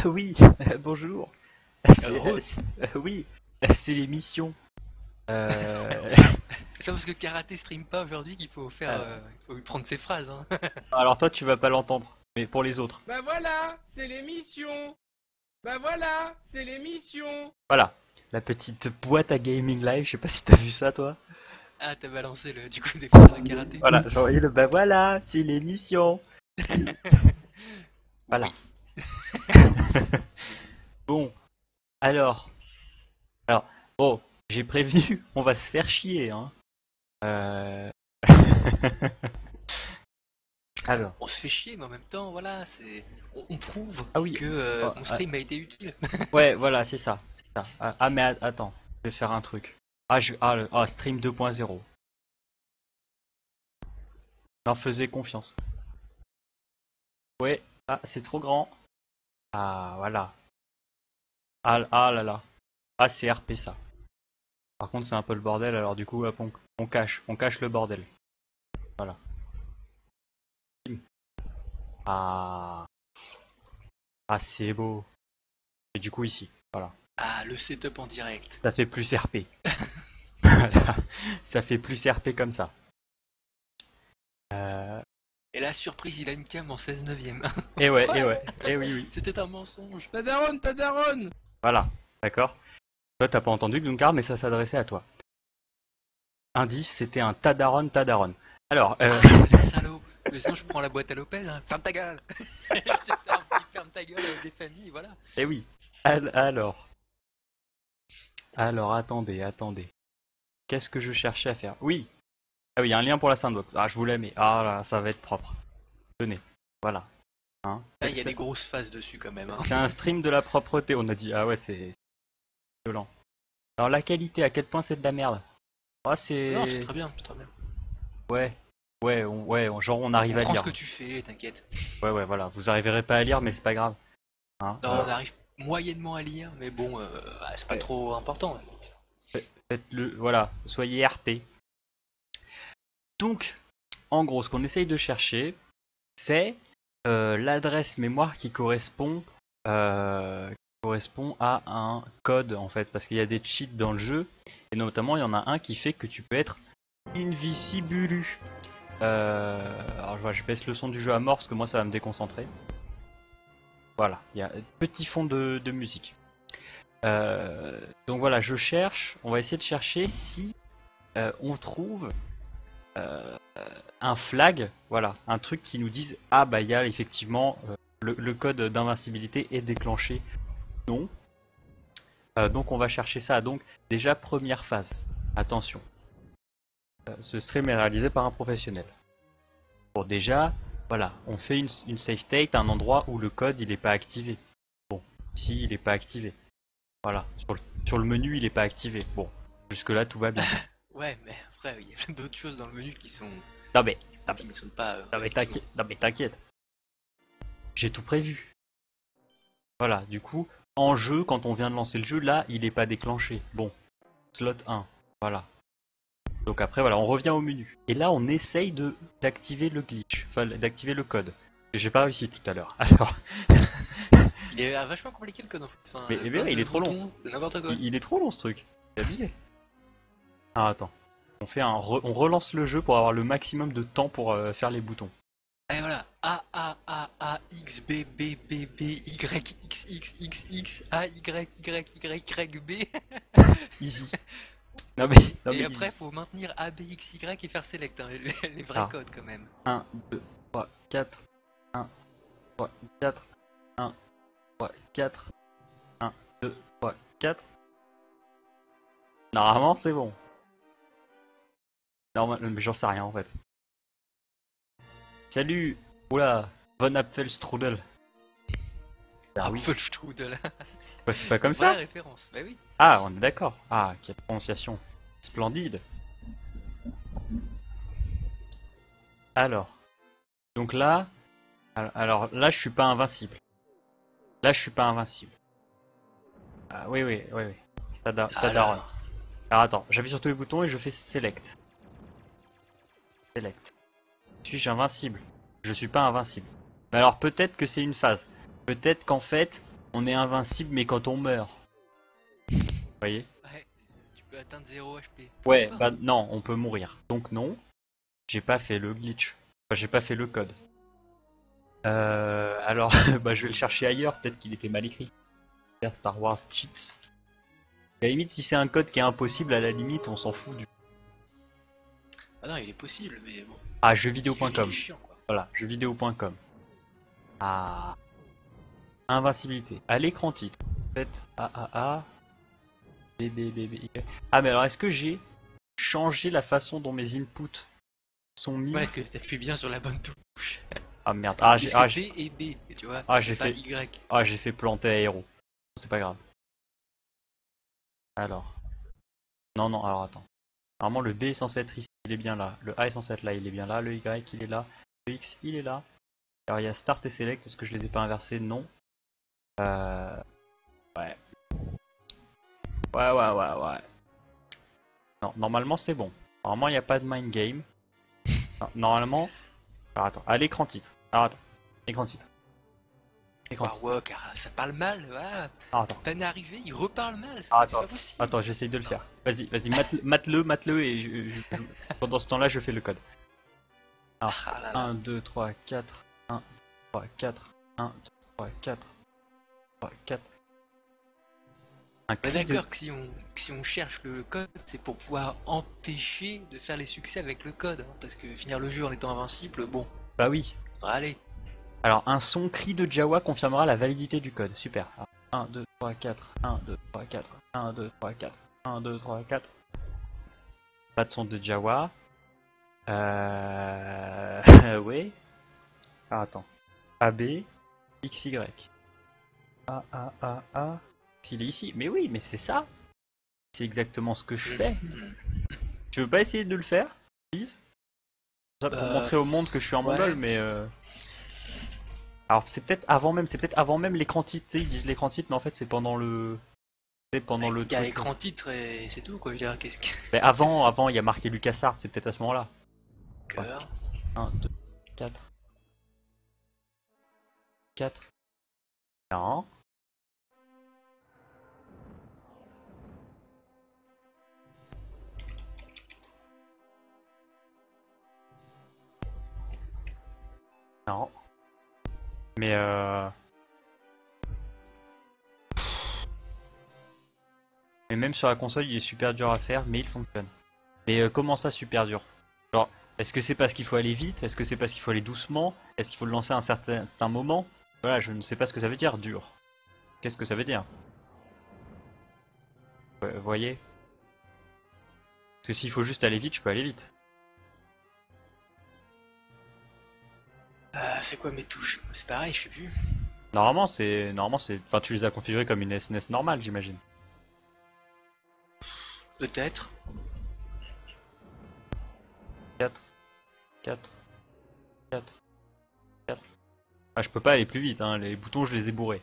Oui, bonjour. Alors, Oui, c'est l'émission. Euh, c'est pas parce que Karaté stream pas aujourd'hui qu'il faut faire, euh, faut lui prendre ses phrases, hein. alors toi, tu vas pas l'entendre, mais pour les autres. Bah voilà, c'est l'émission. Bah voilà, c'est l'émission. Voilà, la petite boîte à gaming live. Je sais pas si t'as vu ça, toi. Ah, t'as balancé du coup des phrases de karaté. Voilà, j'ai envoyé le bah voilà, c'est l'émission. Voilà. Oui. Bon, alors, alors, bon, j'ai prévenu, on va se faire chier, hein. Euh... Alors, On se fait chier, mais en même temps, voilà, on prouve ah oui. que Oh, mon stream a été utile. ouais, voilà, c'est ça, c'est ça. Mais attends, je vais faire un truc. Stream 2.0. J'en faisais confiance. Ouais, c'est trop grand. Ah, voilà. Là là. Ah, c'est RP ça. Par contre, c'est un peu le bordel, alors du coup, hop, on cache le bordel. Voilà. Ah, c'est beau. Et du coup, ici, voilà. Ah, le setup en direct. Ça fait plus RP. Voilà. Ça fait plus RP comme ça. Et la surprise, il a une cam en 16 neuvième. Et ouais, et oui, oui. C'était un mensonge. Ta daronne. Voilà, d'accord. Toi, t'as pas entendu Xunkar, mais ça s'adressait à toi. Indice, c'était un Tadaron. Alors, Ah, salaud. Mais sinon, je prends la boîte à Lopez, hein. Ferme ta gueule. Je te sers un petit ferme ta gueule des familles, voilà. eh oui. Alors, attendez. Qu'est-ce que je cherchais à faire? Oui. Ah oui, il y a un lien pour la Sandbox. Ah, je vous la mets. Ah là, ça va être propre. Tenez, voilà. Hein, Ah, il y a des grosses phases dessus quand même, hein. c'est un stream de la propreté. On a dit, ah ouais, c'est violent. Alors, la qualité, à quel point c'est de la merde? Ah, Non, c'est... c'est très bien, c'est très bien. Ouais. Genre on arrive On à prend lire. ce que tu fais, t'inquiète. Ouais, voilà. Vous arriverez pas à lire, mais c'est pas grave. Hein, Non, on arrive moyennement à lire, mais bon, c'est pas trop important. faites-le, voilà, soyez RP. Donc, en gros, ce qu'on essaye de chercher, c'est l'adresse mémoire qui correspond à un code, en fait, parce qu'il y a des cheats dans le jeu, et notamment, il y en a un qui fait que tu peux être invisible. Alors, je baisse le son du jeu à mort, parce que moi, ça va me déconcentrer. Voilà, il y a un petit fond de musique. Donc voilà, je cherche, on va essayer de chercher si on trouve un flag, voilà, un truc qui nous dise ah bah il y a effectivement le code d'invincibilité est déclenché. Non. Donc on va chercher ça. Donc déjà première phase. Attention. Ce stream est réalisé par un professionnel. Bon déjà, voilà, on fait une save state à un endroit où le code il est pas activé. Bon, ici il est pas activé. Voilà, sur le menu il est pas activé. Bon, jusque là tout va bien. Ouais, mais après, il y a plein d'autres choses dans le menu qui Non mais ne sont pas. t'inquiète. J'ai tout prévu. Voilà, du coup, en jeu, quand on vient de lancer le jeu, là, il est pas déclenché. Bon, slot 1, voilà. Donc après, voilà, on revient au menu. Et là, on essaye d'activer le glitch, enfin d'activer le code. J'ai pas réussi tout à l'heure. Alors, Il est vachement compliqué le code. Enfin, mais il est trop long. N'importe quoi. Il est trop long ce truc. C'est abusé. Ah, attends. On relance le jeu pour avoir le maximum de temps pour faire les boutons. Allez, voilà. A, X, B, B, B, B, Y, X, X, X, X, A, Y, Y, Y, Y, B. Easy. Non Et mais après, easy. faut maintenir A, B, X, Y et faire select, hein, les vrais Ah. codes quand même. 1, 2, 3, 4. 1, 3, 4. 1, 3, 4. 1, 2, 3, 4. Normalement, c'est bon. Normalement, mais j'en sais rien en fait. Salut. Oula. Von Apfelstrudel. Ah oui. Apfelstrudel. Bah, c'est pas comme Voilà ça. la référence, bah oui. Ah, on est d'accord. Ah, quelle prononciation. Splendide. Alors. Donc là. Alors là, je suis pas invincible. Ah, oui. Tadaron. Alors attends, j'appuie sur tous les boutons et je fais select. Suis-je invincible? Je suis pas invincible. Mais alors peut-être que c'est une phase. Peut-être qu'en fait, On est invincible, mais quand on meurt. Vous voyez? Ouais, tu peux atteindre 0 HP. Ouais, Pourquoi bah non, on peut mourir. Donc non, j'ai pas fait le glitch. Enfin, j'ai pas fait le code. Alors, bah je vais le chercher ailleurs, peut-être qu'il était mal écrit. Faire Star Wars Cheats. À la limite, si c'est un code qui est impossible, à la limite, on s'en fout du... Ah non, il est possible, mais bon. Ah, Il jeuxvideo.com. est chiant, quoi. Voilà, jeuxvideo.com. Ah. Invincibilité. À l'écran titre. Faites A. B, B, B, B, Y. Ah, mais alors, est-ce que j'ai changé la façon dont mes inputs sont mis? Ouais, est-ce que t'appuies bien sur la bonne touche? Ah merde. Parce Ah, que D et B, tu vois. Ah, c'est j'ai pas fait- Y. j'ai fait planter aéro. C'est pas grave. Alors. Non, alors attends. Normalement, le B est censé être ici, il est bien là. Le A est censé être là, il est bien là. Le Y, il est là. Le X, il est là. Alors, il y a Start et Select. Est-ce que je les ai pas inversés? Non. Ouais. Ouais. Non, normalement, c'est bon. Normalement, il n'y a pas de mind game. Non, normalement... Alors, attends. À l'écran titre. Alors, attends. Écran titre. Écran Ah titre. ouais, car ça parle mal, ouais. Alors, attends. Peine arrivé, il reparle mal, c'est Ah, pas possible. Attends, j'essaye de le faire. Vas-y, mate-le et pendant ce temps-là, je fais le code. Alors, Ah là là. 1, 2, 3, 4, 1, 3, 4, 1, 2, 3, 4, 3, 4. Un Bah clic de... d'accord que si on cherche le code, c'est pour pouvoir empêcher de faire les succès avec le code. Hein, parce que finir le jeu en étant invincible, bon, Bah oui. faudra aller. Alors, un son cri de Jawa confirmera la validité du code. Super. Alors, 1, 2, 3, 4, 1, 2, 3, 4, 1, 2, 3, 4, 1, 2, 3, 4. Pas de son de Jawa. Oui. Ah, attends. AB, XY. A. S'il est ici. Mais oui, mais c'est ça. C'est exactement ce que je fais. Tu veux pas essayer de le faire, please? Ça pour montrer au monde que je suis un ouais. mongol, mais alors c'est peut-être avant même l'écran titre. Tu sais, ils disent l'écran titre, mais en fait c'est pendant le. C'est pendant le Il y a truc. écran titre et c'est tout quoi. Je veux dire, qu'est-ce que. Mais avant, il y a marqué LucasArts, c'est peut-être à ce moment-là. Cœur. 1, 2, 4. 4. Non. Non. Mais Mais même sur la console, il est super dur à faire, mais il fonctionne. Mais comment ça, super dur? Genre, est-ce que c'est parce qu'il faut aller vite? Est-ce que c'est parce qu'il faut aller doucement? Est-ce qu'il faut le lancer à un certain moment? Voilà, je ne sais pas ce que ça veut dire, dur. Qu'est-ce que ça veut dire? Vous voyez? Parce que s'il faut juste aller vite, je peux aller vite. C'est quoi mes touches? C'est pareil, je sais plus. Normalement, enfin, tu les as configurées comme une SNES normale, j'imagine. Peut-être. 4, 4, 4, 4. Ah, je peux pas aller plus vite, hein. Les boutons, je les ai bourrés.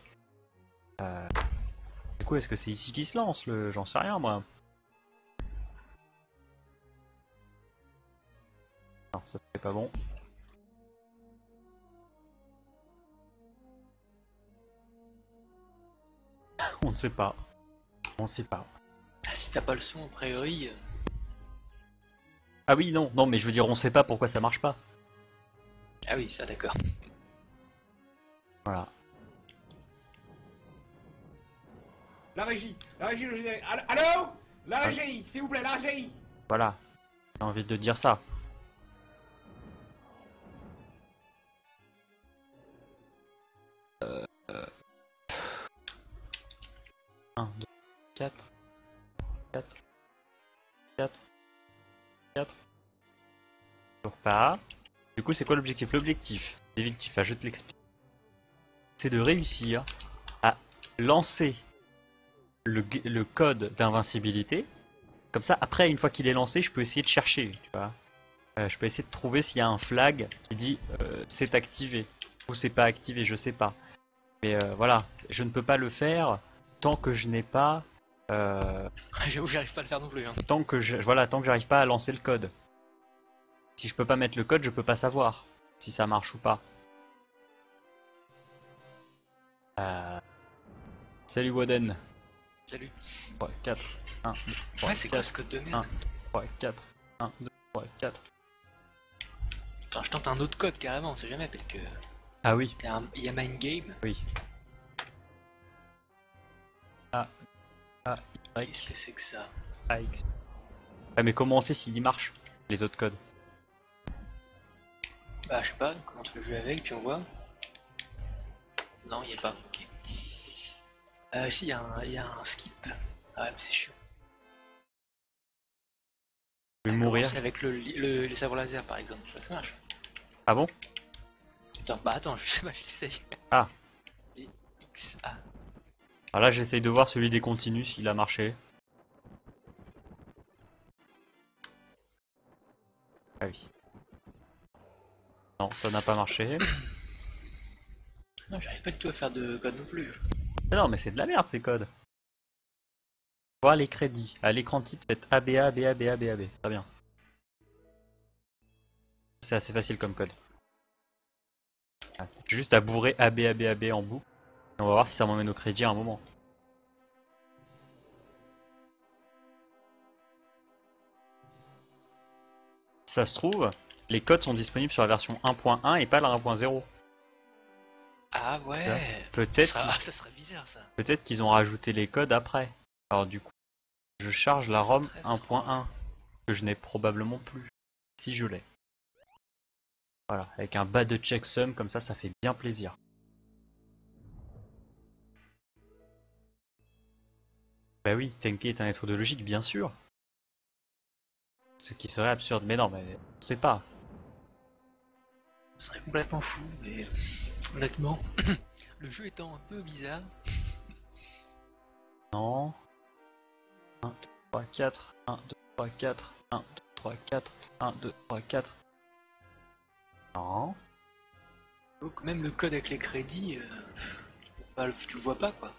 Du coup, est-ce que c'est ici qu'il se lance le... J'en sais rien, moi. Non, ça c'est pas bon. On ne sait pas. On ne sait pas. Ah, si t'as pas le son, a priori. Ah oui, non, mais je veux dire, on sait pas pourquoi ça marche pas. Ah oui, ça d'accord. Voilà. La régie, le générique. Allô? La régie, s'il vous plaît, la régie. Voilà. J'ai envie de dire ça. Euh... 1, 2, 4, 4, 4, 4. Toujours pas. Du coup, c'est quoi l'objectif? L'objectif, je te l'explique. C'est de réussir à lancer le code d'invincibilité. Comme ça, après, une fois qu'il est lancé, je peux essayer de chercher, tu vois. Je peux essayer de trouver s'il y a un flag qui dit c'est activé ou c'est pas activé, je sais pas. Mais voilà, je ne peux pas le faire tant que je n'ai pas. J'avoue, j'arrive pas à le faire non plus. Hein. Tant que j'arrive pas à lancer le code. Si je peux pas mettre le code, je peux pas savoir si ça marche ou pas. Salut Woden. Salut. 3, 4, 1, 2, 3, Ouais, c'est quoi 4, ce code de 1, merde? 3, 4, 1, 2, 3, 4. Attends, je tente un autre code carrément, on sait jamais, peut-être que. Ah oui, Il y a Mind Game. oui. A, Qu'est-ce que Y, c'est que ça? A, X. Ouais, mais comment on sait s'il marche, les autres codes? Bah, je sais pas, on commence le jeu avec, puis on voit. Non, il y a pas, ok. Si, il y a un skip. Ah ouais, mais c'est chiant. Je vais mourir. Commencer avec le sabre laser par exemple, je vois, ça marche. Ah bon? Attends, je sais pas, je l'essaye. Ah. X, A. Alors là, j'essaye de voir celui des continus s'il a marché. Ah oui. Non, ça n'a pas marché. Non, j'arrive pas du tout à faire de code non plus. Mais non, mais c'est de la merde ces codes. Voir les crédits. À l'écran titre, faites ABA, ABA, ABA, ABA. Très bien. C'est assez facile comme code. J'ai juste à bourrer AB, AB, AB en boucle. Et on va voir si ça m'emmène au crédit à un moment. Si ça se trouve, les codes sont disponibles sur la version 1.1 et pas la 1.0. Ah ouais. Peut-être Ça serait bizarre ça. peut-être qu'ils ont rajouté les codes après. Alors du coup, je charge la ROM très 1.1 que je n'ai probablement plus. Si je l'ai. Voilà, avec un bas de checksum comme ça fait bien plaisir. Bah oui, Tenke est un être de logique, bien sûr. Ce qui serait absurde, mais non, mais on sait pas. Ça serait complètement fou, mais honnêtement, le jeu étant un peu bizarre. Non. 1, 2, 3, 4, 1, 2, 3, 4, 1, 2, 3, 4, 1, 2, 3, 4. Non. Donc même le code avec les crédits, tu le vois pas quoi.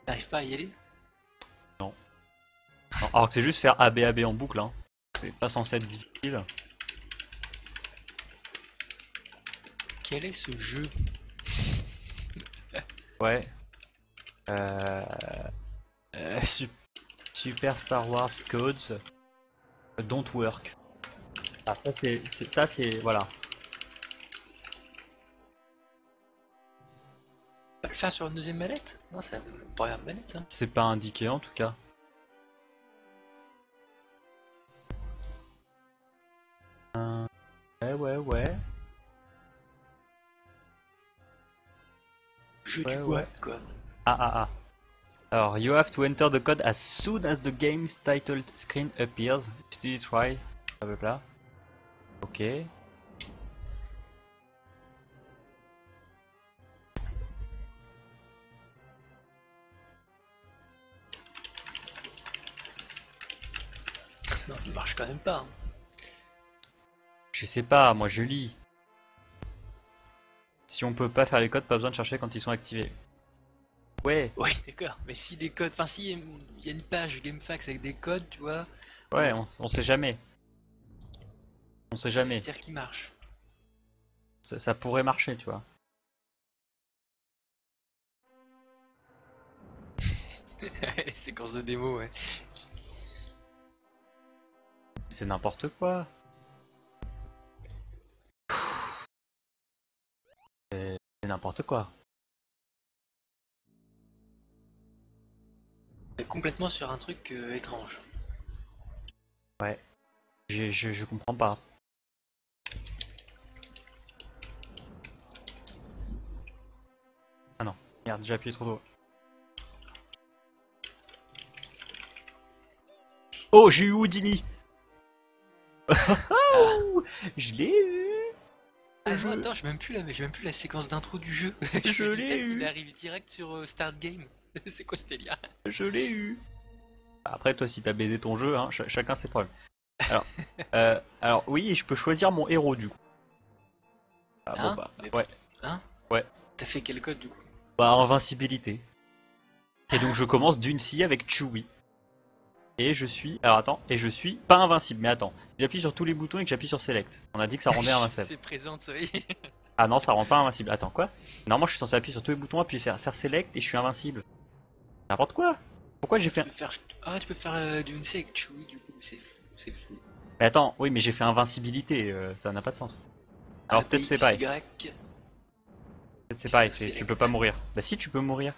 T'arrives pas à y aller. Non. Alors que c'est juste faire ABAB en boucle, hein. C'est pas censé être difficile. Quel est ce jeu? Ouais. Super Star Wars Codes Don't Work. Ah ça c'est voilà. Pas le faire sur une deuxième manette? Non, c'est la première manette. Hein. C'est pas indiqué en tout cas. Ouais. Jeu Ouais, du ouais. web quoi. Ah. Alors, you have to enter the code as soon as the game's title screen appears. Did you try? Blablabla. Ok. Non, il marche quand même pas. Hein. Je sais pas, moi je lis. Si on peut pas faire les codes, pas besoin de chercher quand ils sont activés. Ouais, Oui, d'accord. Mais si les codes, enfin si il y a une page GameFAQs avec des codes, tu vois, ouais, on sait jamais. On sait jamais. dire qu'ils marchent. Ça pourrait marcher, tu vois. Les séquences de démo, ouais. C'est n'importe quoi. C'est n'importe quoi. On est complètement sur un truc étrange. Ouais. Je comprends pas. Ah non, merde, j'ai appuyé trop tôt. Oh, j'ai eu Houdini. Je l'ai eu. Ah non, attends, j'ai même plus la séquence d'intro du jeu. Je l'ai eu. Il arrive direct sur Start Game. C'est quoi ce délire? Je l'ai eu. Après, toi, si t'as baisé ton jeu, hein, chacun ses problèmes. Alors, alors, oui, je peux choisir mon héros du coup. Ah, Hein bon, bah, Mais- ouais. Hein? Ouais. T'as fait quel code du coup? Bah, invincibilité. Et donc, je commence d'une scie avec Chewie. Et je suis. Alors, attends, et je suis pas invincible. Mais attends, si j'appuie sur tous les boutons et que j'appuie sur Select, on a dit que ça rendait invincible. C'est présent, oui. Ah non, ça rend pas invincible. Attends, quoi? Normalement, je suis censé appuyer sur tous les boutons, puis faire Select et je suis invincible. n'importe quoi. Pourquoi j'ai fait un... Ah, tu peux faire du insect, oui, du coup, c'est fou, c'est fou. Mais attends, oui, mais j'ai fait invincibilité, ça n'a pas de sens. Alors peut-être c'est pareil. Peut-être c'est pareil, tu peux pas mourir. Bah si, tu peux mourir.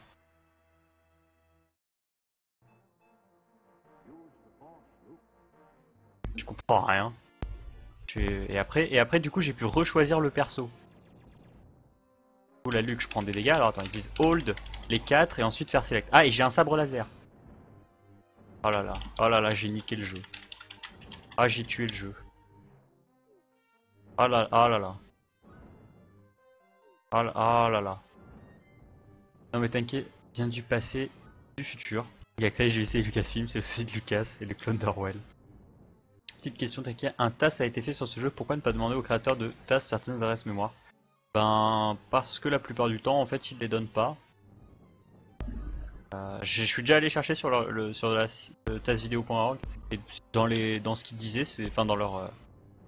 Je comprends rien. Et après, du coup, j'ai pu rechoisir le perso. La Luke, je prends des dégâts. Alors attends, ils disent hold les 4 et ensuite faire select. Ah, et j'ai un sabre laser. Oh là là, j'ai niqué le jeu. Ah, j'ai tué le jeu. Oh là là. Oh là là. Non mais t'inquiète, vient du passé, du futur. Il a créé GLC et Lucasfilm, c'est le souci de Lucas et le clone d'Orwell. Petite question, t'inquiète, un TAS a été fait sur ce jeu, pourquoi ne pas demander au créateur de TAS certaines adresses mémoire? Ben, parce que la plupart du temps, en fait, ils les donnent pas. Je suis déjà allé chercher sur la tasvideo.org et dans ce qu'ils disaient, enfin dans leurs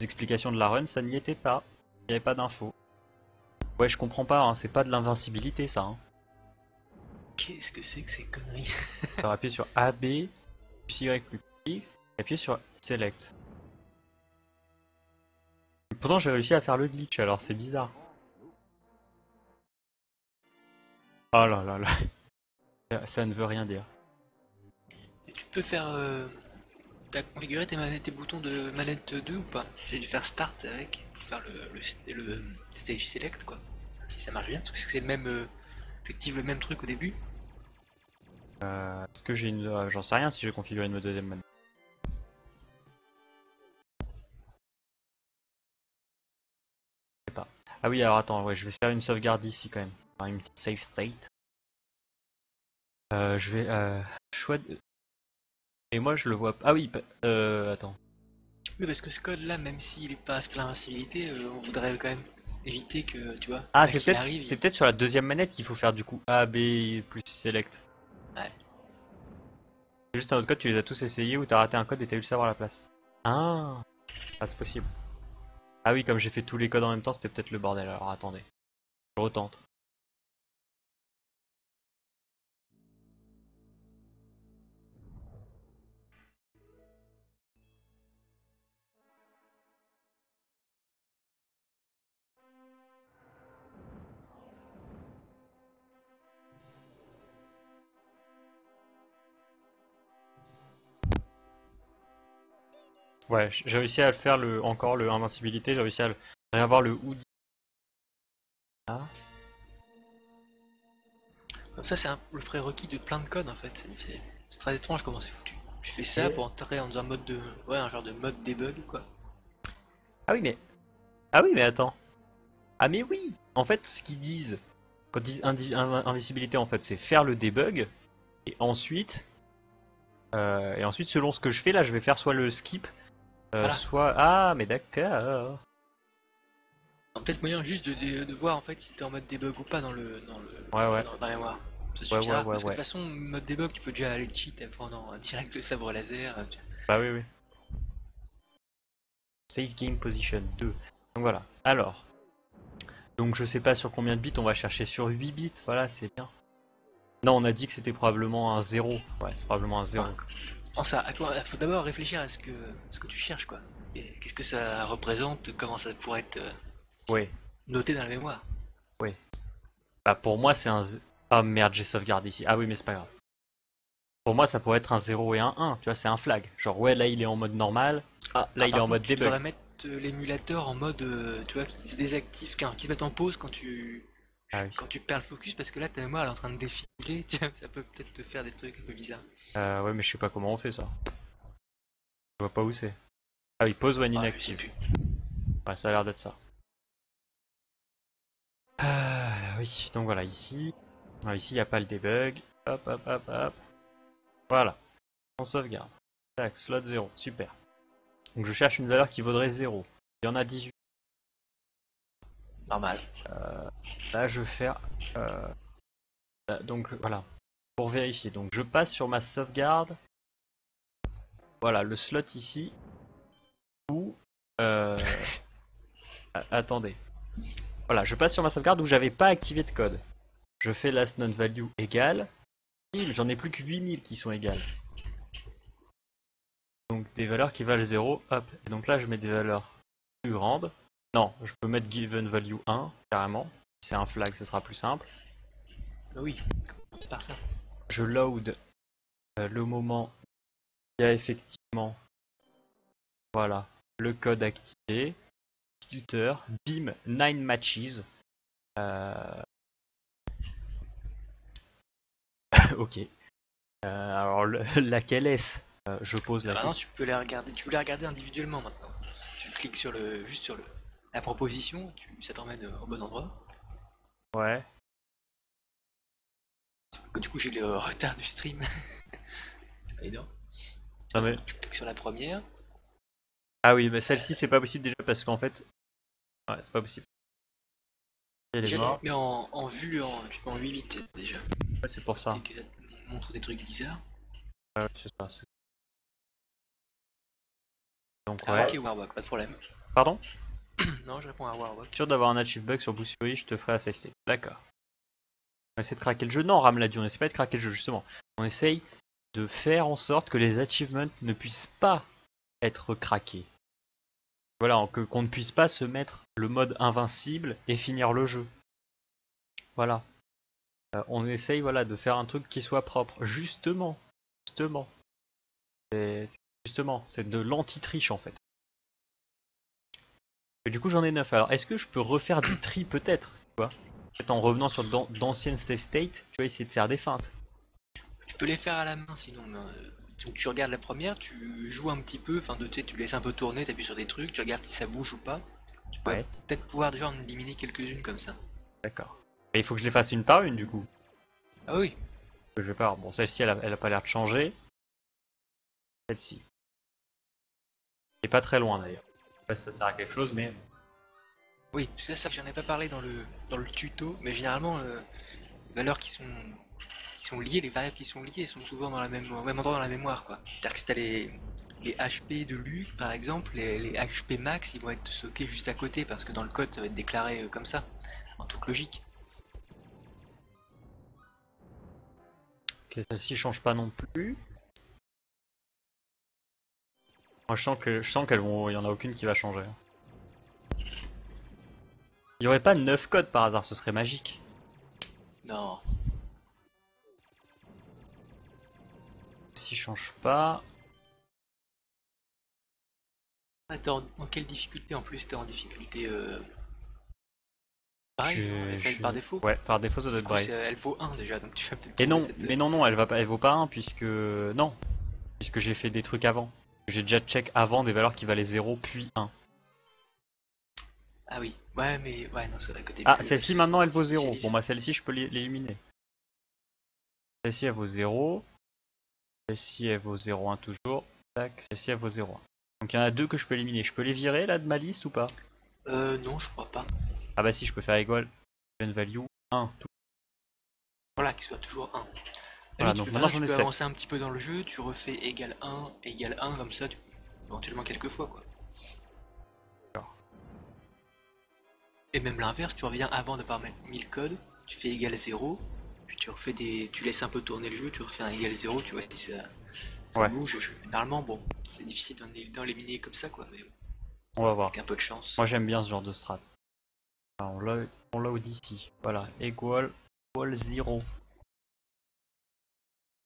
explications de la run, ça n'y était pas. Il n'y avait pas d'infos. Ouais, je comprends pas, hein, c'est pas de l'invincibilité ça. Hein. Qu'est-ce que c'est que ces conneries? On va appuyer sur AB, plus Y plus X, et appuyer sur Select. Pourtant j'ai réussi à faire le glitch, alors c'est bizarre. Oh là là là. Ça ne veut rien dire. Et tu peux faire... T'as configuré tes boutons de manette 2 ou pas? J'ai dû faire Start avec, pour faire le Stage Select quoi. Si ça marche bien, parce que c'est le même... T'actives le même truc au début. Est-ce que j'ai une... j'en sais rien si j'ai configuré une deuxième manette. Je sais pas. Ah oui, alors attends, ouais, je vais faire une sauvegarde ici quand même. Enfin, une petite save state. Je vais... choix de... Et moi je le vois... Ah oui, attends. Oui, parce que ce code là, même s'il est pas à l'invincibilité, on voudrait quand même éviter que, tu vois... Ah, c'est peut-être sur la deuxième manette qu'il faut faire du coup A, B plus Select. Ouais. C'est juste un autre code, tu les as tous essayés ou t'as raté un code et t'as eu le savoir à la place. Ah, c'est possible. Ah oui, comme j'ai fait tous les codes en même temps, c'était peut-être le bordel. Alors attendez, je retente. Ouais, j'ai réussi à le faire encore le invincibilité, j'ai réussi à réavoir le hoodie. Ah. Ça c'est le prérequis de plein de codes en fait. C'est très étrange comment c'est foutu. Je fais ça pour entrer dans un mode de... Ouais, un genre de mode debug quoi. Ah oui, mais... Ah oui, mais attends. Ah mais oui. En fait, ce qu'ils disent, quand ils disent invincibilité, en fait, c'est faire le debug. Et ensuite, selon ce que je fais, là, je vais faire soit le skip, Voilà. soit... Ah, mais d'accord. Peut-être moyen juste de voir en fait si t'es en mode debug ou pas dans le Ouais. dans la mémoire. Ça Ouais. suffira, parce que de toute façon, mode debug, tu peux déjà aller cheat en prenant un direct le sabre laser. Bah oui. Save game position 2. Donc voilà. Alors. Donc je sais pas sur combien de bits, on va chercher sur 8 bits. Voilà, c'est bien. Non, on a dit que c'était probablement un 0. Ouais, c'est probablement un 0. Ça, faut d'abord réfléchir à ce que tu cherches quoi. Qu'est-ce que ça représente, comment ça pourrait être noté dans la mémoire. Oui. Bah pour moi c'est un... Ah merde, j'ai sauvegardé ici. Ah oui, mais c'est pas grave. Pour moi ça pourrait être un 0 et un 1, tu vois, c'est un flag. Genre ouais, là il est en mode normal. Ah, là il est en mode debug. Tu devrais mettre l'émulateur en mode, tu vois, qui se désactive, qui se met en pause quand tu perds le focus, parce que là ta mémoire elle est en train de défiler, tu vois, ça peut peut-être te faire des trucs un peu bizarres. Ouais, mais je sais pas comment on fait ça. Je vois pas où c'est. Ah oui, pause when inactive. Ouais, ça a l'air d'être ça. Oui, donc voilà, ici. Alors, ici, il n'y a pas le debug. Hop. Voilà. On sauvegarde. Tac, slot 0. Super. Donc je cherche une valeur qui vaudrait 0. Il y en a 18. Normal. Là, je vais faire... donc voilà. Pour vérifier. Donc je passe sur ma sauvegarde. Voilà, le slot ici. Où... attendez. Voilà, je passe sur ma sauvegarde où j'avais pas activé de code. Je fais last non value égale. Oui, mais j'en ai plus que 8000 qui sont égales. Donc des valeurs qui valent 0, hop. Et donc là je mets des valeurs plus grandes. Non, je peux mettre given value 1, carrément. Si c'est un flag, ce sera plus simple. Bah oui, par ça. Je load le moment où il y a effectivement, voilà, le code activé. Filter, bim, 9 matches. Ok. Alors laquelle est-ce? Je pose la Maintenant, question. tu peux les regarder individuellement maintenant. Tu cliques sur juste sur la proposition, ça t'emmène au bon endroit. Ouais. Parce que du coup, j'ai le retard du stream. C'est pas évident. Non, mais... Tu cliques sur la première. Ah oui, mais celle-ci c'est pas possible déjà parce qu'en fait... Ouais, c'est pas possible. Elle est Déjà, tu morte. te mets en vue, tu te mets en 8 bits déjà. Ouais, c'est pour ça. Et que ça te montre des trucs bizarres. Ouais, c'est ça. Donc Ah, ouais. ok, Warwalk, pas de problème. Pardon? Non, je réponds à Warwalk. Sûr d'avoir un achieve bug sur Boost Fury, je te ferai la safe state. D'accord. On essaie de craquer le jeu. Non, Ram l'a dit, on essaie pas de craquer le jeu justement. On essaye de faire en sorte que les achievements ne puissent pas être craqués. Voilà, qu'on ne puisse pas se mettre le mode invincible et finir le jeu. Voilà. On essaye voilà, de faire un truc qui soit propre. Justement. C'est de l'anti-triche en fait. Et du coup j'en ai 9. Alors est-ce que je peux refaire du tri peut-être, tu vois? Peut-être en revenant sur d'anciennes save states, tu vas essayer de faire des feintes. Tu peux les faire à la main sinon. Tu regardes la première, tu joues un petit peu, enfin tu laisses un peu tourner, t'appuies sur des trucs, tu regardes si ça bouge ou pas. Tu peux Ouais, peut-être pouvoir déjà en éliminer quelques-unes comme ça. d'accord. Et il faut que je les fasse une par une du coup. Ah oui, Que je vais pas. Bon, celle-ci elle a pas l'air de changer. Celle-ci. Et pas très loin d'ailleurs. Je sais pas si ça sert à quelque chose, mais. oui, parce que ça, j'en ai pas parlé dans le tuto, mais généralement, les valeurs qui sont liées, les variables qui sont liées, elles sont souvent au même endroit dans la mémoire, quoi. C'est-à-dire que si t'as les HP de Luc, par exemple, les HP max, ils vont être stockés juste à côté, parce que dans le code, ça va être déclaré comme ça, en toute logique. Ok, celle-ci change pas non plus. Moi je sens qu'elles vont. Il y en a aucune qui va changer. Il y aurait pas 9 codes par hasard, ce serait magique. Non. Si change pas. Ah, t'es en quelle difficulté en plus? T'es en difficulté pareil, non, elle fait par défaut. Ouais, par défaut ça doit Du être coup, brave. elle vaut 1 déjà, donc tu vas peut-être Et non, trouver cette... mais non, elle vaut pas 1 puisque. Non. Puisque j'ai fait des trucs avant. J'ai déjà check avant des valeurs qui valaient 0 puis 1. Ah oui, ouais, mais ouais, non, c'est à côté. Ah, celle-ci maintenant elle vaut 0. spécialisé. Bon bah celle-ci je peux l'éliminer. Celle-ci elle vaut 0. Celle-ci elle vaut 0,1 toujours. Tac, celle-ci elle vaut 0,1. Donc il y en a deux que je peux éliminer. Je peux les virer là de ma liste ou pas? Non, je crois pas. Ah bah si, je peux faire égal given value 1 tout. Voilà, qu'il soit toujours 1. Voilà, Tu donc peux, maintenant tu j'en ai peux 7. avancer un petit peu dans le jeu, tu refais égal 1, comme ça, éventuellement quelques fois, quoi. D'accord. Et même l'inverse, tu reviens avant de pas mettre 1000 codes, tu fais égal 0, puis tu laisses un peu tourner le jeu, tu refais un égal 0, tu vois si ça Ouais. bouge. Généralement, bon, c'est difficile d'en éliminer comme ça, quoi, mais On va voir. avec un peu de chance. Moi j'aime bien ce genre de strat. Alors, on load ici. Voilà, equal 0.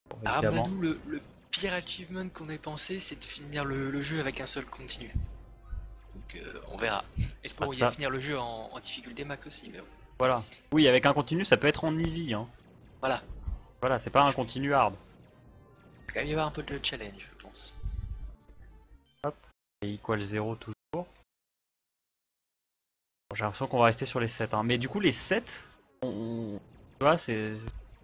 Bon, évidemment. Ramadou, le pire achievement qu'on ait pensé, c'est de finir le jeu avec un seul continu. Donc on verra. Et C'est pas pour de y ça. finir le jeu en difficulté max aussi, mais bon. Voilà. Oui, avec un continu, ça peut être en easy. Hein. Voilà. Voilà, c'est pas un continu hard. Il va quand même y avoir un peu de challenge, je pense. Et equal 0 toujours. Bon, j'ai l'impression qu'on va rester sur les 7. Hein. Mais du coup, les 7, tu vois,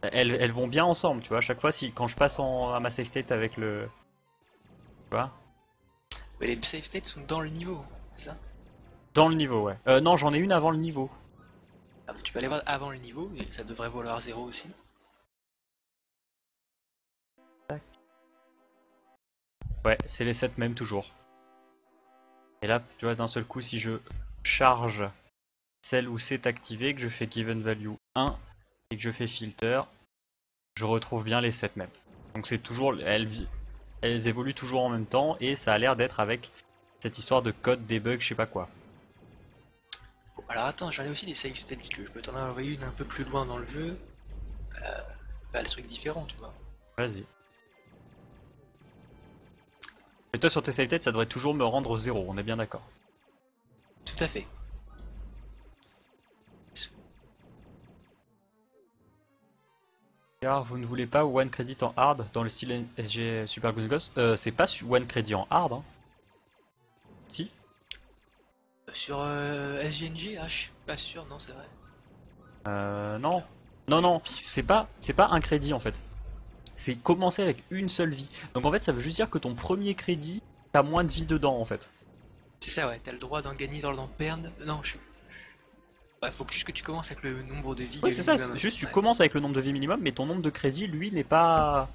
elles vont bien ensemble. Tu vois, à chaque fois, quand je passe à ma safe state avec le. Tu vois, Mais les save states sont dans le niveau, c'est ça? dans le niveau, ouais. Non, j'en ai une avant le niveau. Ah, bah, tu peux aller voir avant le niveau, et ça devrait valoir 0 aussi. Ouais, c'est les 7 mêmes toujours. Et là, tu vois, d'un seul coup, si je charge celle où c'est activé, que je fais given value 1 et que je fais filter, je retrouve bien les 7 mêmes. Donc c'est toujours, elles évoluent toujours en même temps et ça a l'air d'être avec cette histoire de code, debug, je sais pas quoi. Bon, alors attends, j'en ai aussi des save states si tu veux. Je peux t'en envoyer une un peu plus loin dans le jeu. Bah, des trucs différents, tu vois. Vas-y. Et toi sur tes save states, ça devrait toujours me rendre 0, on est bien d'accord. Tout à fait. Car vous ne voulez pas one credit en hard dans le style SG Super Goose Ghost. C'est pas one credit en hard, hein. Si. Sur SGNG, je suis pas sûr, non, c'est vrai. Non. Non, c'est pas un crédit en fait. C'est commencer avec une seule vie. Donc en fait, ça veut juste dire que ton premier crédit, t'as moins de vie dedans en fait. C'est ça, ouais, t'as le droit d'en gagner, d'en perdre. Non, je suis. Ouais, faut juste que tu commences avec le nombre de vies. Ouais, c'est ça, minimum. juste tu Ouais. commences avec le nombre de vie minimum, mais ton nombre de crédits, lui, n'est pas.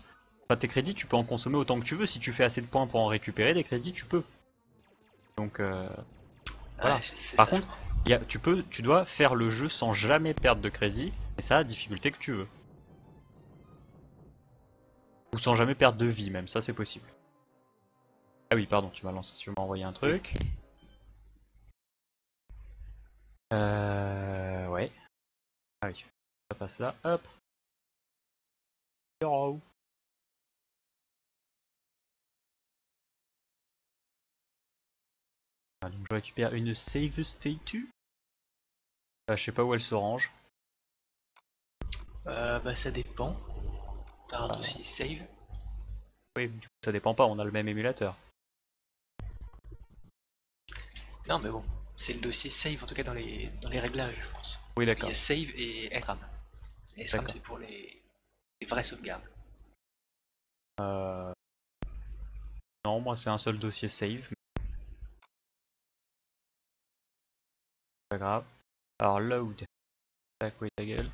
Enfin, tes crédits, tu peux en consommer autant que tu veux. Si tu fais assez de points pour en récupérer des crédits, tu peux. Donc, voilà. Ouais, c'est Par ça. contre, tu dois faire le jeu sans jamais perdre de crédit, et ça, la difficulté que tu veux. Ou sans jamais perdre de vie, même, ça c'est possible. Ah oui, pardon, tu m'as envoyé un truc. Ouais. Ah oui, ça passe là, hop. Oh. Ah, donc je récupère une save statue. Je sais pas où elle se range. Bah, ça dépend. T'as un dossier save. Oui, du coup ça dépend pas, on a le même émulateur. Non, mais bon, c'est le dossier save en tout cas dans les réglages, je pense. Oui, Parce qu'il d'accord. y a save et SRAM. Et SRAM, D'accord. c'est pour les vraies sauvegardes. Non, moi c'est un seul dossier save. Pas grave. Alors load. Tac, oui, ta gueule.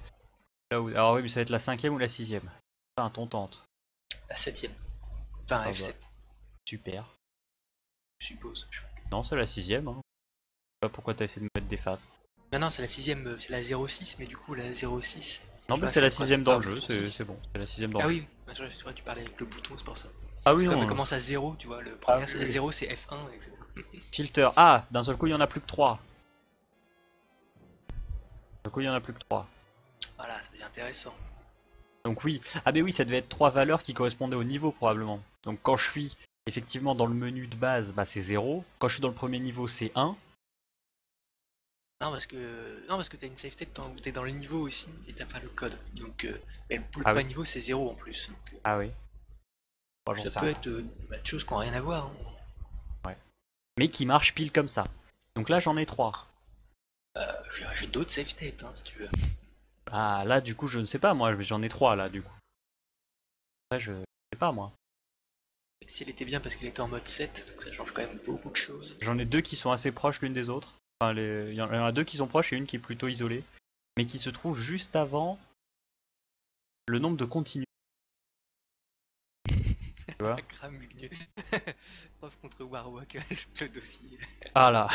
Load. Alors oui, mais ça va être la 5ème ou la 6ème. Putain, ton tente. La 7ème. Enfin, Ah F7, bah, super. je suppose. Non, c'est la 6ème. Hein. Je sais pas pourquoi t'as essayé de me mettre des phases. Non, c'est la 6ème, c'est la 06, mais du coup, la 06. Non, tu mais vois, c'est la quoi, 6ème dans le ah, jeu, bouton c'est 6. bon. C'est la 6ème dans Ah le jeu. oui, c'est vrai, tu parlais avec le bouton, c'est pour ça. Ah oui, Comme non. elle commence à 0, tu vois, le Ah premier c'est oui. 0, c'est F1, etc. Filter. Ah, d'un seul coup, il y en a plus que 3. D'un seul coup, il y en a plus que 3. Voilà, ça devient intéressant. Donc oui, ah mais oui, ça devait être 3 valeurs qui correspondaient au niveau probablement. Donc quand je suis effectivement dans le menu de base, bah c'est 0. Quand je suis dans le premier niveau, c'est 1. Non, parce que t'as une save state où t'es dans le niveau aussi et t'as pas le code. Donc, même pour le Ah premier oui. niveau, c'est 0 en plus. Donc, Ah oui. Moi, j'en sais ça peut rien. être des choses qui n'ont rien à voir. Hein. Mais qui marche pile comme ça. Donc là, j'en ai 3. J'ai d'autres save states, hein, si tu veux. Ah là, du coup, je ne sais pas, moi, j'en ai 3 là, du coup. Après, je sais pas, moi. Si elle était bien parce qu'elle était en mode 7, donc ça change quand même beaucoup de choses. J'en ai 2 qui sont assez proches l'une des autres. Enfin, il y en a 2 qui sont proches et une qui est plutôt isolée. Mais qui se trouve juste avant le nombre de continues. Tu vois? Gramugneux. Prof contre Warwalk, le dossier. Ah là,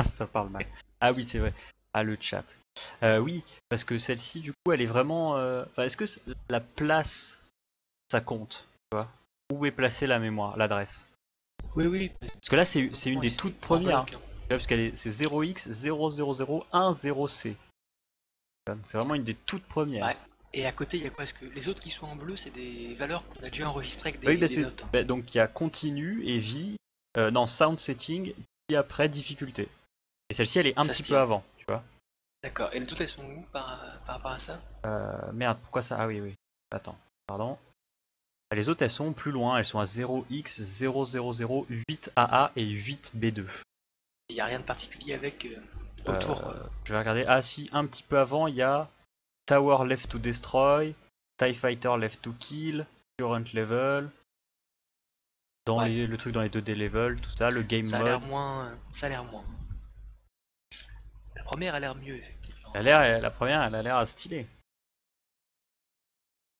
ça parle mal. Ah oui, c'est vrai. Ah, le chat. Oui, parce que celle-ci, du coup, elle est vraiment... Enfin, est-ce que la place, ça compte, tu vois? Où est placée la mémoire, l'adresse? Oui. Parce que là, c'est une des toutes premières. Hein. Tu vois, parce qu'elle est, c'est 0x000110c. C'est vraiment une des toutes premières. Ouais. Et à côté, il y a quoi? Parce que les autres qui sont en bleu, c'est des valeurs qu'on a déjà enregistrées avec Oui, bah, des notes. Hein. bah, donc il y a continue et vie, non, sound setting, puis après difficulté. Et celle-ci, elle est un Ça petit se peu tient. avant, tu vois. D'accord. Et les autres, elles sont où par rapport à ça? Merde, pourquoi ça? Ah oui. Attends, pardon. Les autres, elles sont plus loin, elles sont à 0x0008AA et 8B2. Il n'y a rien de particulier avec autour. Quoi. Je vais regarder. Ah si, un petit peu avant, il y a Tower left to destroy, TIE Fighter left to kill, current level, dans Ouais. le truc dans les 2D level, tout ça, le game Ça a l'air mode. moins. Ça a l'air moins. La première a l'air mieux, effectivement. La première, elle a l'air stylée.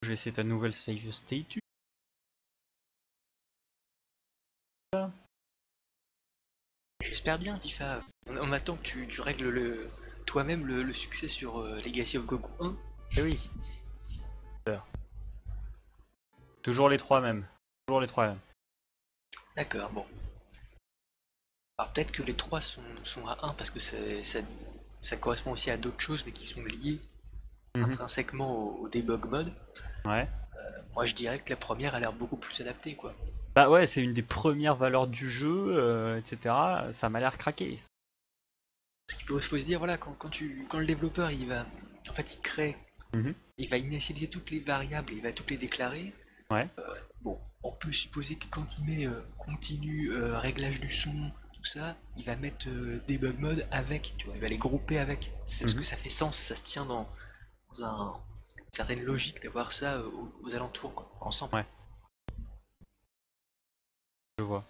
Je vais essayer ta nouvelle save statue. J'espère bien, Tifa. On attend que tu règles toi-même le succès sur Legacy of Goku 1. Eh oui. Toujours les 3 mêmes. Toujours les 3 mêmes. D'accord, bon. Alors peut-être que les 3 sont à 1 parce que ça correspond aussi à d'autres choses mais qui sont liées intrinsèquement au debug mode. Ouais. Moi je dirais que la première a l'air beaucoup plus adaptée quoi. Bah ouais, c'est une des premières valeurs du jeu, etc. Ça m'a l'air craqué. Parce qu'il faut se dire, voilà, quand le développeur il va. En fait il crée. Il va initialiser toutes les variables, il va toutes les déclarer. Ouais. Bon, on peut supposer que quand il met continue, réglage du son, tout ça, il va mettre debug mode avec, tu vois, il va les grouper avec. C'est parce que ça fait sens, ça se tient dans une certaine logique d'avoir ça aux alentours, quoi, ensemble. Ouais. Je vois.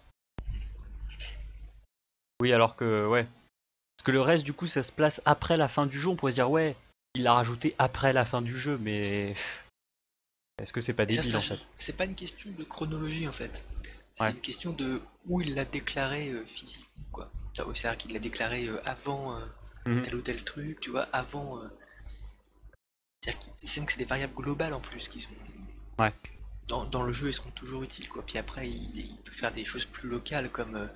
Oui, alors que, ouais. Parce que le reste, du coup, ça se place après la fin du jeu. On pourrait se dire, ouais, il l'a rajouté après la fin du jeu, mais est-ce que c'est pas débile en fait? C'est pas une question de chronologie en fait. C'est Ouais. une question de où il l'a déclaré physiquement quoi. C'est-à-dire qu'il l'a déclaré avant tel ou tel truc, tu vois, avant. C'est donc c'est des variables globales en plus qui sont. Ouais. Dans le jeu, elles seront toujours utiles quoi. Puis après, il peut faire des choses plus locales comme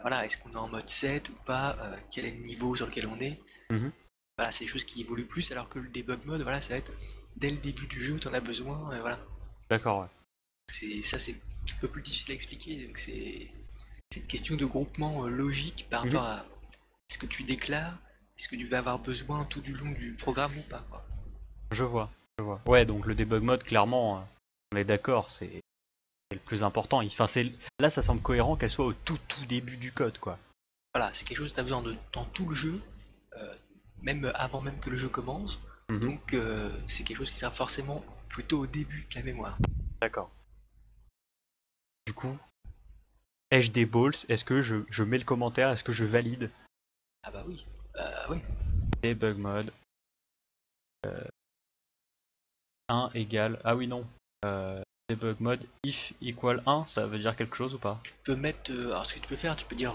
voilà, est-ce qu'on est en mode 7 ou pas, quel est le niveau sur lequel on est. Voilà, c'est des choses qui évoluent plus, alors que le debug mode, voilà, ça va être dès le début du jeu, t'en as besoin, voilà. D'accord, ouais. Ça, c'est un peu plus difficile à expliquer, donc c'est une question de groupement logique par rapport à ce que tu déclares, est-ce que tu vas avoir besoin tout du long du programme ou pas, quoi. Je vois. Ouais, donc le debug mode, clairement, on est d'accord, c'est le plus important. Enfin, là, ça semble cohérent qu'elle soit au tout début du code, quoi. Voilà, c'est quelque chose que tu as besoin dans tout le jeu, même avant même que le jeu commence. Donc c'est quelque chose qui sera forcément plutôt au début de la mémoire. D'accord. Du coup, ai-je des balls? Est-ce que je mets le commentaire? Est-ce que je valide? Ah bah oui, oui. Debug mode 1 égale... Ah oui, non. Debug mode if equal 1, ça veut dire quelque chose ou pas? Tu peux mettre... alors ce que tu peux faire, tu peux dire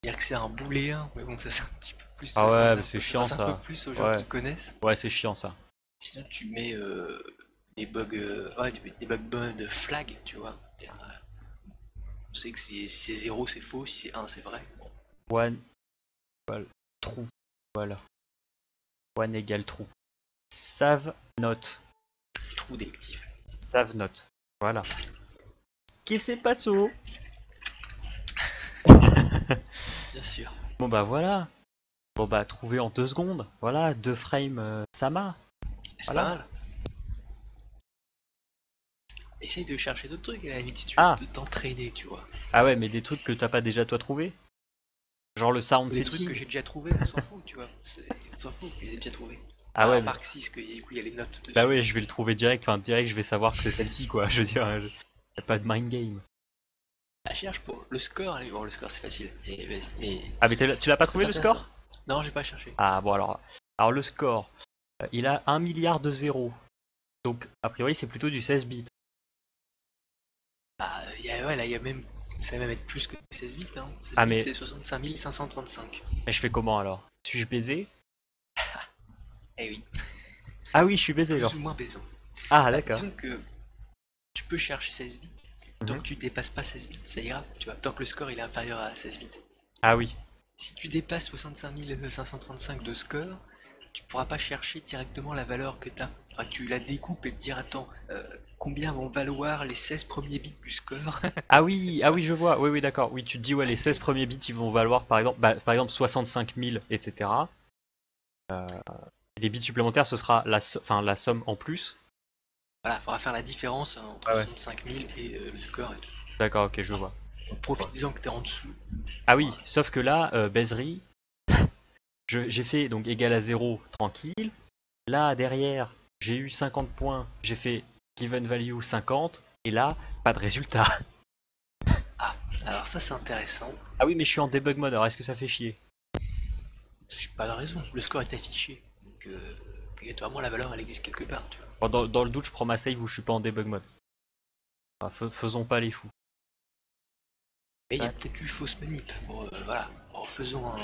que c'est un booléen, mais bon ça c'est un petit peu plus... Ah ouais, mais c'est chiant ça. Un peu plus aux gens qui connaissent. Ouais, c'est chiant ça. Sinon tu mets des bugs... des bug mode flag, tu vois. On sait que si c'est 0 c'est faux, si c'est 1 c'est vrai. Bon. One égale true. Voilà. One égale true. Save note. True délectif. Save note. Voilà. Qu'est-ce qui se passe? Bien sûr. Bon bah voilà. Bon bah trouvé en 2 secondes. Voilà, 2 frames Sama. C'est voilà. pas mal. Essaye de chercher d'autres trucs à la limite si tu veux t'entraîner, tu vois. Ah ouais, mais des trucs que t'as pas déjà toi trouvé? Genre le sound setting. Des trucs que j'ai déjà trouvé, on s'en fout, tu vois. On s'en fout, je les ai déjà trouvés. Ah ouais. Mark 6, que du coup il y a les notes dessus. Bah ouais, je vais le trouver direct. Enfin, direct, je vais savoir que c'est celle-ci, quoi. Je veux dire, y a pas de mind game. Ah, cherche pour le score. Allez, bon, le score c'est facile. Ah, mais tu l'as pas trouvé le score? Non, j'ai pas cherché. Ah bon, alors le score, il a 1 milliard de zéros. Donc, a priori, c'est plutôt du 16 bits. Ah, là, il y a même. Ça va même être plus que 16 bits, hein. 16 ah, bits, mais. C'est 65 535. Mais je fais comment alors? Suis-je baisé? Eh oui. Ah oui, je suis baisé alors. Plus ou moins baisant. Ah, d'accord. Disons que tu peux chercher 16 bits. Tant que tu dépasses pas 16 bits, ça ira, tu vois. Tant que le score il est inférieur à 16 bits. Ah oui. Si tu dépasses 65 535 de score, tu pourras pas chercher directement la valeur que t'as. Enfin, tu la découpes et te dire, attends, combien vont valoir les 16 premiers bits du score? Ah oui, je vois. Oui, d'accord. Oui, tu te dis, ouais, les 16 premiers bits, ils vont valoir, par exemple 65 000, etc. Les bits supplémentaires, ce sera la somme en plus. Voilà, il faudra faire la différence entre 65 000 et le score et tout. D'accord, ok, je vois. Profite-en que t'es en dessous. Ah oui, sauf que là, Bezri, j'ai fait donc égal à 0, tranquille. Là, derrière, j'ai eu 50 points, j'ai fait given value 50, et là, pas de résultat. Ah, alors ça c'est intéressant. Ah oui, mais je suis en debug mode, alors est-ce que ça fait chier? J'ai pas de raison, le score est affiché. Donc, obligatoirement, la valeur elle existe quelque part, tu vois. Bon, dans le doute, je prends ma save où je suis pas en debug mode. Enfin, faisons pas les fous. Et il y a peut-être eu fausse manip. Bon, voilà, en faisant un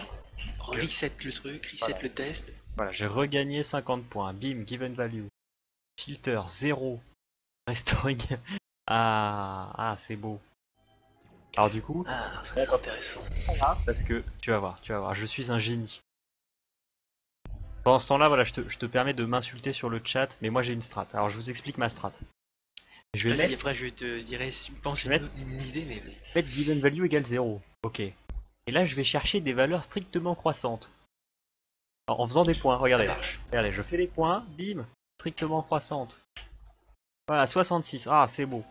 reset le truc, reset le test. Voilà, j'ai regagné 50 points. Bim, given value. Filter 0. Restoring. Ah, c'est beau. Alors du coup, Ah, ça c'est intéressant. parce que tu vas voir, je suis un génie. Pendant ce temps-là, voilà, je te permets de m'insulter sur le chat, mais moi j'ai une strat. Alors je vous explique ma strat. Je vais Vas-y, mettre, après je te dirai si tu penses Je vais une idée, mais vas-y. mettre given value égale 0. Ok. Et là, je vais chercher des valeurs strictement croissantes. En faisant des points, Ça regardez. marche. Regardez, je fais des points, bim, strictement croissantes. Voilà, 66. Ah, c'est beau.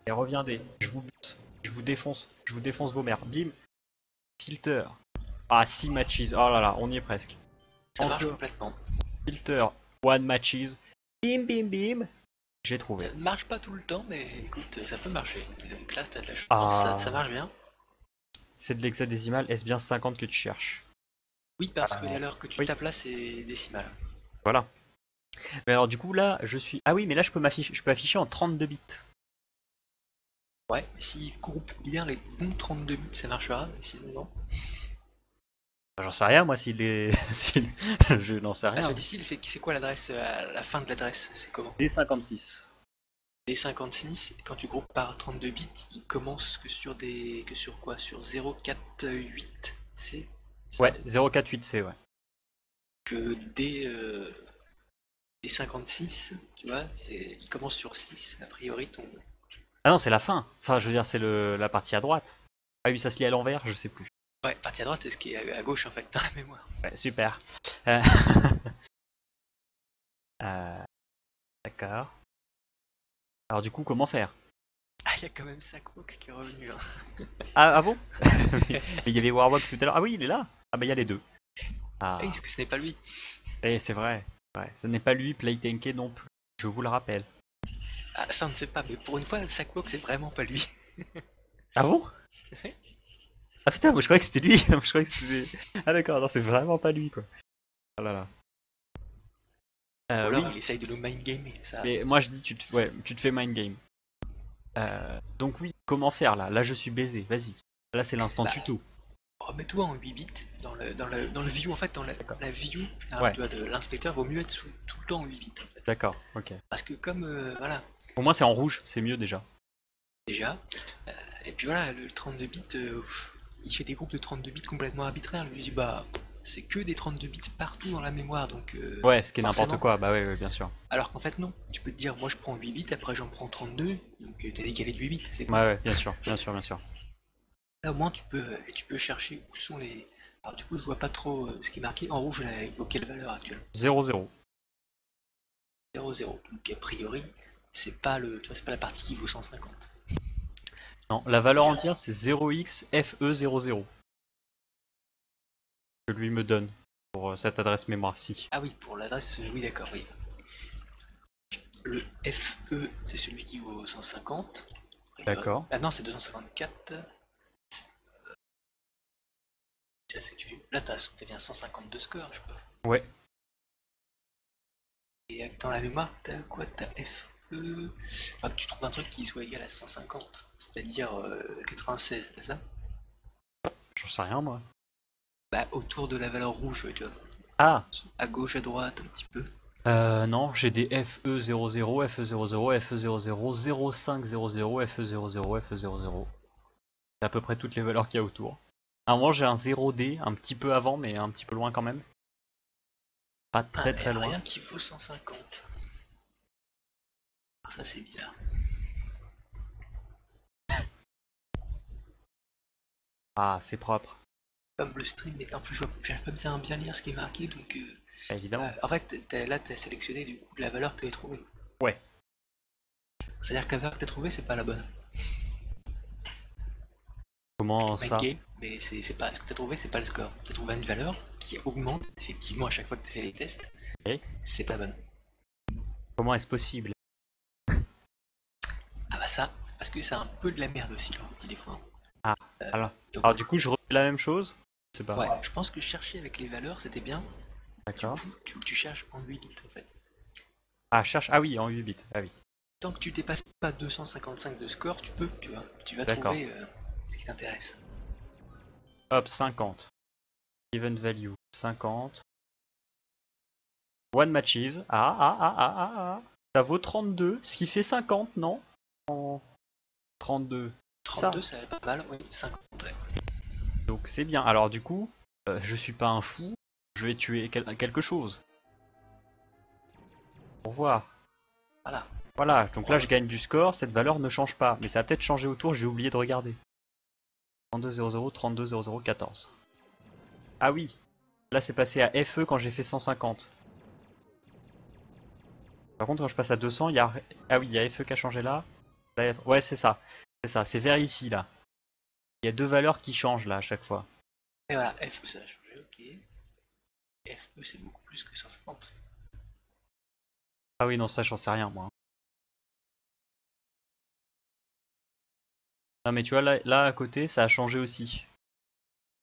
Et reviendez, je vous bute, je vous défonce vos mères. Bim, filter. Ah, 6 matches. Oh là là, on y est presque. Ça marche Encore. complètement. Filter, 1 matches. Bim, bim, bim. J'ai trouvé. Ça ne marche pas tout le temps, mais écoute, ça peut marcher. Donc là, t'as de la chance, Ah. ça marche bien. C'est de l'hexadécimal, est-ce bien 50 que tu cherches? Oui, parce que les valeurs que tu Oui. tapes là, c'est décimales. Voilà. Mais alors du coup là, je suis... Ah oui, mais là je peux afficher en 32 bits. Ouais, mais s'il groupe bien les bons 32 bits, ça marchera, mais sinon non. J'en sais rien moi s'il est... Je n'en sais Ah, rien. c'est difficile, c'est quoi l'adresse, la fin de l'adresse, c'est comment? D56. D56, et quand tu groupes par 32 bits, il commence que sur des... que sur quoi? Sur 048, c'est ça? Ouais, 048C, ouais. Que D56, tu vois, il commence sur 6, a priori ton... Ah non, c'est la fin. Enfin, je veux dire, c'est la partie à droite. Ah oui, ça se lit à l'envers, je sais plus. Ouais, partie à droite, c'est ce qui est à gauche en fait, dans la mémoire. Ouais, super. Euh, D'accord. Alors du coup, comment faire? Ah, il y a quand même Sackbook qui est revenu, hein. Ah bon? Mais il y avait Warwalk tout à l'heure. Ah oui, il est là. Ah bah il y a les deux. Ah, Ah oui, parce que ce n'est pas lui. c'est vrai. Ce n'est pas lui, Playtenke non plus. Je vous le rappelle. Ah, ça on ne sait pas, mais pour une fois, Sackbook c'est vraiment pas lui. Ah bon? Ouais. Ah putain, moi je croyais que c'était lui. Je croyais que c'était... Ah d'accord, non, c'est vraiment pas lui quoi. Oh là là. Ou alors Oui, il essaye de le mind gamer, ça. mais moi je dis tu te fais mind game. Donc oui, comment faire là? Là je suis baisé, vas-y. Là c'est l'instant Bah, tuto. remets-toi en 8 bits dans le view, en fait, la view Ouais. tu vois, de l'inspecteur, vaut mieux être tout le temps en 8 bits. En fait. D'accord, ok. Parce que comme, voilà, Pour moi c'est en rouge, c'est mieux déjà. déjà, et puis voilà, le 32 bits, il fait des groupes de 32 bits complètement arbitraires. Lui, il dit bah, c'est que des 32 bits partout dans la mémoire, donc Ouais, ce qui est n'importe forcément. quoi, bah ouais, bien sûr. Alors qu'en fait non, tu peux te dire moi je prends 8 bits, après j'en prends 32, donc t'as décalé de 8 bits, c'est Ouais, bien sûr, bien sûr, bien sûr. Là au moins tu peux chercher où sont les... Alors du coup je vois pas trop ce qui est marqué, en rouge il vaut quelle valeur actuelle? 0-0. 0,0, donc a priori c'est pas le, tu vois, c'est pas la partie qui vaut 150. Non, la valeur entière c'est 0xFE00. Que lui me donne pour cette adresse mémoire-ci. Ah oui, pour l'adresse, oui d'accord, oui. Le FE c'est celui qui vaut 150. D'accord. Ah non c'est 254. Là t'as bien 152 scores je crois. Ouais. Et dans la mémoire, t'as quoi? T'as FE. Enfin, tu trouves un truc qui soit égal à 150, c'est-à-dire 96, c'est ça? J'en sais rien moi. Bah, autour de la valeur rouge, tu vois. Ah À gauche, à droite, un petit peu. non, j'ai des FE00, FE00, FE00, 0500, FE00, FE00. C'est à peu près toutes les valeurs qu'il y a autour. À un moment j'ai un 0D, un petit peu avant, mais un petit peu loin quand même. Pas très très loin. Rien qui vaut 150. Ah, ça, c'est bizarre. Ah, c'est propre. Comme le stream, mais en plus, j'arrive pas bien lire ce qui est marqué, donc. Évidemment. En fait, là, t'as sélectionné du coup la valeur que t'avais trouvée. Ouais. C'est-à-dire que la valeur que t'as trouvée, c'est pas la bonne. Comment ça? Game, mais c'est pas ce que t'as trouvé, c'est pas le score. T'as trouvé une valeur qui augmente effectivement à chaque fois que tu fais les tests. Et c'est pas bonne. comment est-ce possible? Ah bah ça, parce que c'est un peu de la merde aussi l'ordi des fois. Ah, Donc, alors du coup je refais la même chose? C'est pas. ouais, je pense que chercher avec les valeurs c'était bien. D'accord. Tu cherches en 8 bits en fait. Ah, cherche. Ah oui, en 8 bits. Ah oui. Tant que tu dépasses pas 255 de score, tu peux, tu vois. Tu vas D'accord. trouver ce qui t'intéresse. Hop, 50. Event value 50. One matches. Ah. Ça vaut 32, ce qui fait 50, non? En 32. 32, ça a pas mal, oui, 50. Ouais. Donc c'est bien. Alors du coup, je suis pas un fou, je vais tuer quelque chose. Pour voir. Voilà. Voilà, donc là je gagne du score, cette valeur ne change pas. Mais ça va peut-être changer autour, j'ai oublié de regarder. 3200, 3200, 14. Ah oui, là c'est passé à FE quand j'ai fait 150. Par contre quand je passe à 200, il y a... Ah oui, il y a FE qui a changé là. Ouais c'est ça, c'est vers ici là. Il y a deux valeurs qui changent là à chaque fois. Et voilà, FE ça a changé, ok. FE c'est beaucoup plus que 150. Ah oui non ça j'en sais rien moi. Non mais tu vois là à côté ça a changé aussi.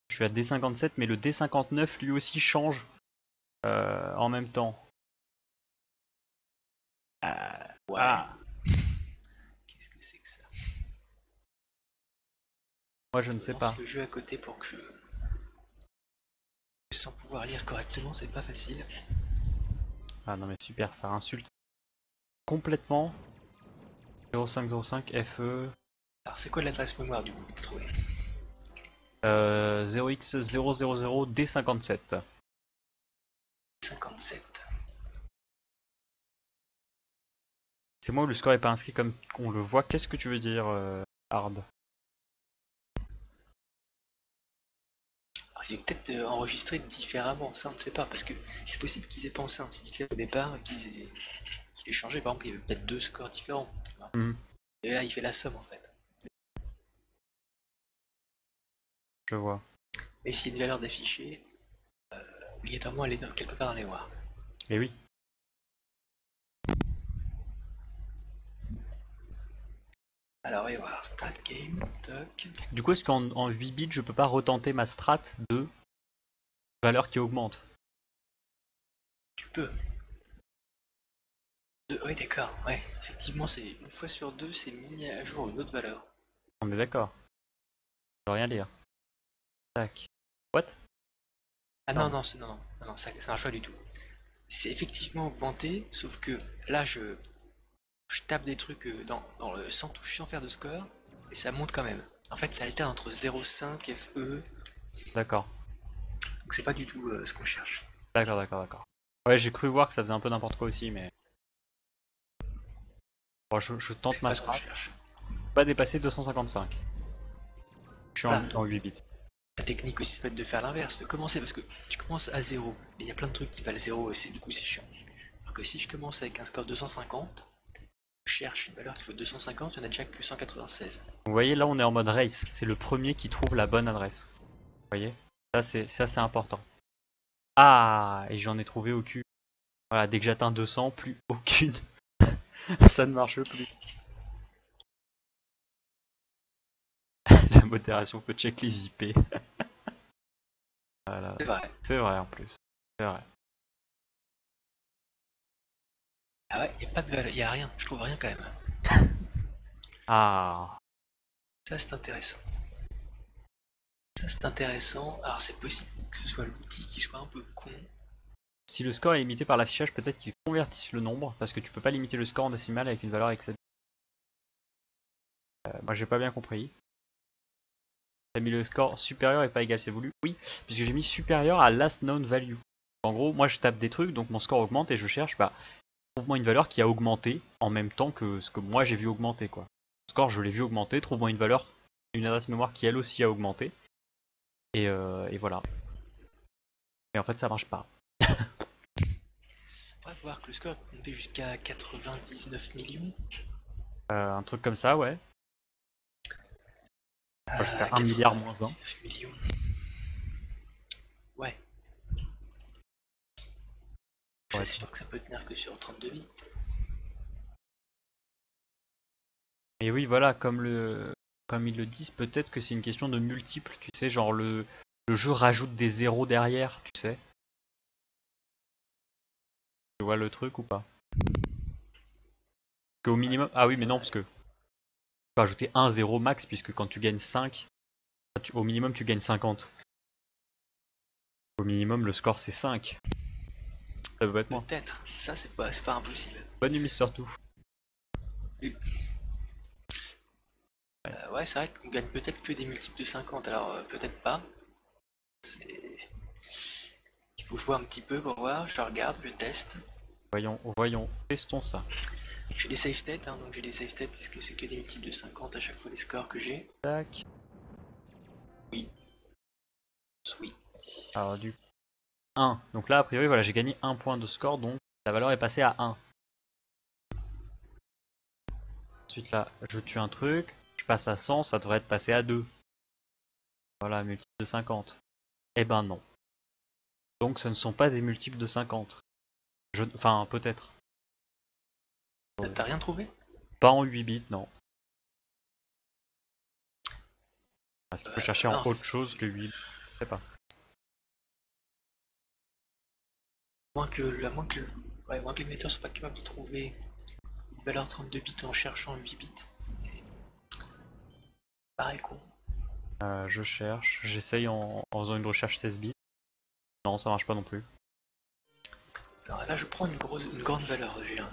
Je suis à D57 mais le D59 lui aussi change en même temps. Ouais. Voilà. Qu'est-ce que c'est que ça? Moi je ne sais pas. Je lance le jeu à côté pour que... Sans pouvoir lire correctement, c'est pas facile. Ah non mais super, ça insulte complètement. 0505 FE Alors c'est quoi l'adresse mémoire du coup que t'as trouvé? 0x000 D57. 57. C'est moi où le score est pas inscrit comme on le voit. Qu'est-ce que tu veux dire, Hard? Alors, il est peut-être enregistré différemment, ça on ne sait pas, parce que c'est possible qu'ils aient pensé à un système au départ, qu'ils aient changé, par exemple il y avait peut-être deux scores différents. Tu vois. Et là il fait la somme en fait. Je vois. Et s'il y a une valeur d'affiché, obligatoirement elle est quelque part dans les voir. Et oui. Alors, on va voir, start game, toc. Du coup, est-ce qu'en 8 bits, je peux pas retenter ma strat de valeur qui augmente? Tu peux. Oui, d'accord, ouais. Effectivement, c'est une fois sur deux, c'est mis à jour une autre valeur. On est d'accord. Je peux rien lire. Tac. What? Ah non, non, ça marche pas du tout. C'est effectivement augmenté, sauf que là, je tape des trucs sans toucher, sans faire de score, et ça monte quand même. En fait, ça alterne entre 0,5, FE, D'accord. donc c'est pas du tout ce qu'on cherche. D'accord, d'accord, d'accord. Ouais, j'ai cru voir que ça faisait un peu n'importe quoi aussi, mais... Bon, je tente ma strat. Pas dépasser 255. Je suis en 8 bits. La technique aussi, ça peut être de faire l'inverse, de commencer, parce que tu commences à 0, mais il y a plein de trucs qui valent 0, et du coup c'est chiant. Alors que si je commence avec un score 250, je cherche une valeur qui vaut 250, il n'y en a déjà que 196. Vous voyez, là on est en mode race. C'est le premier qui trouve la bonne adresse. Vous voyez? Ça c'est important. Ah, et j'en ai trouvé aucune. Voilà, dès que j'atteins 200, plus aucune. Ça ne marche plus. La modération peut check les IP. Voilà. C'est vrai. C'est vrai en plus. C'est vrai. Ah ouais, il n'y a pas de valeur, il n'y a rien, je trouve rien quand même. Ah. Ça c'est intéressant. Ça c'est intéressant, alors c'est possible que ce soit l'outil qui soit un peu con. Si le score est limité par l'affichage, peut-être qu'ils convertissent le nombre, parce que tu peux pas limiter le score en décimal avec une valeur excédente. Moi j'ai pas bien compris. T'as mis le score supérieur et pas égal, c'est voulu? Oui, puisque j'ai mis supérieur à last known value. En gros, moi je tape des trucs, donc mon score augmente et je cherche, bah, trouve-moi une valeur qui a augmenté en même temps que ce que moi j'ai vu augmenter, quoi. Le score, je l'ai vu augmenter, trouve-moi une valeur, une adresse mémoire qui elle aussi a augmenté. Et voilà. Et en fait, ça marche pas. On va voir que le score peut monter jusqu'à 99 millions. Un truc comme ça, ouais. Jusqu'à 1 milliard moins 1. 99 millions. Ouais. C'est sûr que ça peut tenir que sur 32 bits. Et oui, voilà, comme ils le disent, peut-être que c'est une question de multiples, tu sais, genre le jeu rajoute des zéros derrière, tu sais. Tu vois le truc ou pas? Qu'au minimum... Ah oui, mais non, parce que... Tu peux ajouter un 0 max, puisque quand tu gagnes 5, au minimum tu gagnes 50. Au minimum, le score c'est 5. Ça peut être moi. Peut-être. Ça, c'est pas impossible. Bonne nuit, Mister Tout. Ouais, c'est vrai qu'on gagne peut-être que des multiples de 50, alors peut-être pas. C'est... Il faut jouer un petit peu pour voir, je regarde, je teste. Voyons, testons ça. J'ai des save states, hein, donc j'ai des save states, est-ce que c'est que des multiples de 50 à chaque fois les scores que j'ai? Tac. Oui. Alors du 1. Donc là, a priori, voilà, j'ai gagné 1 point de score, donc la valeur est passée à 1. Ensuite là, je tue un truc, je passe à 100, ça devrait être passé à 2. Voilà, multiple de 50. Eh ben non. Donc ce ne sont pas des multiples de 50. Enfin, peut-être. T'as rien trouvé? Pas en 8 bits, non. Est-ce qu'il faut chercher en autre chose que 8 bits? Je sais pas. Moins que l'émetteur soit pas capable de trouver une valeur 32 bits en cherchant 8 bits. Pareil con. Je cherche, j'essaye en faisant une recherche 16 bits. Non, ça marche pas non plus. Alors là, je prends une grande valeur. J'ai un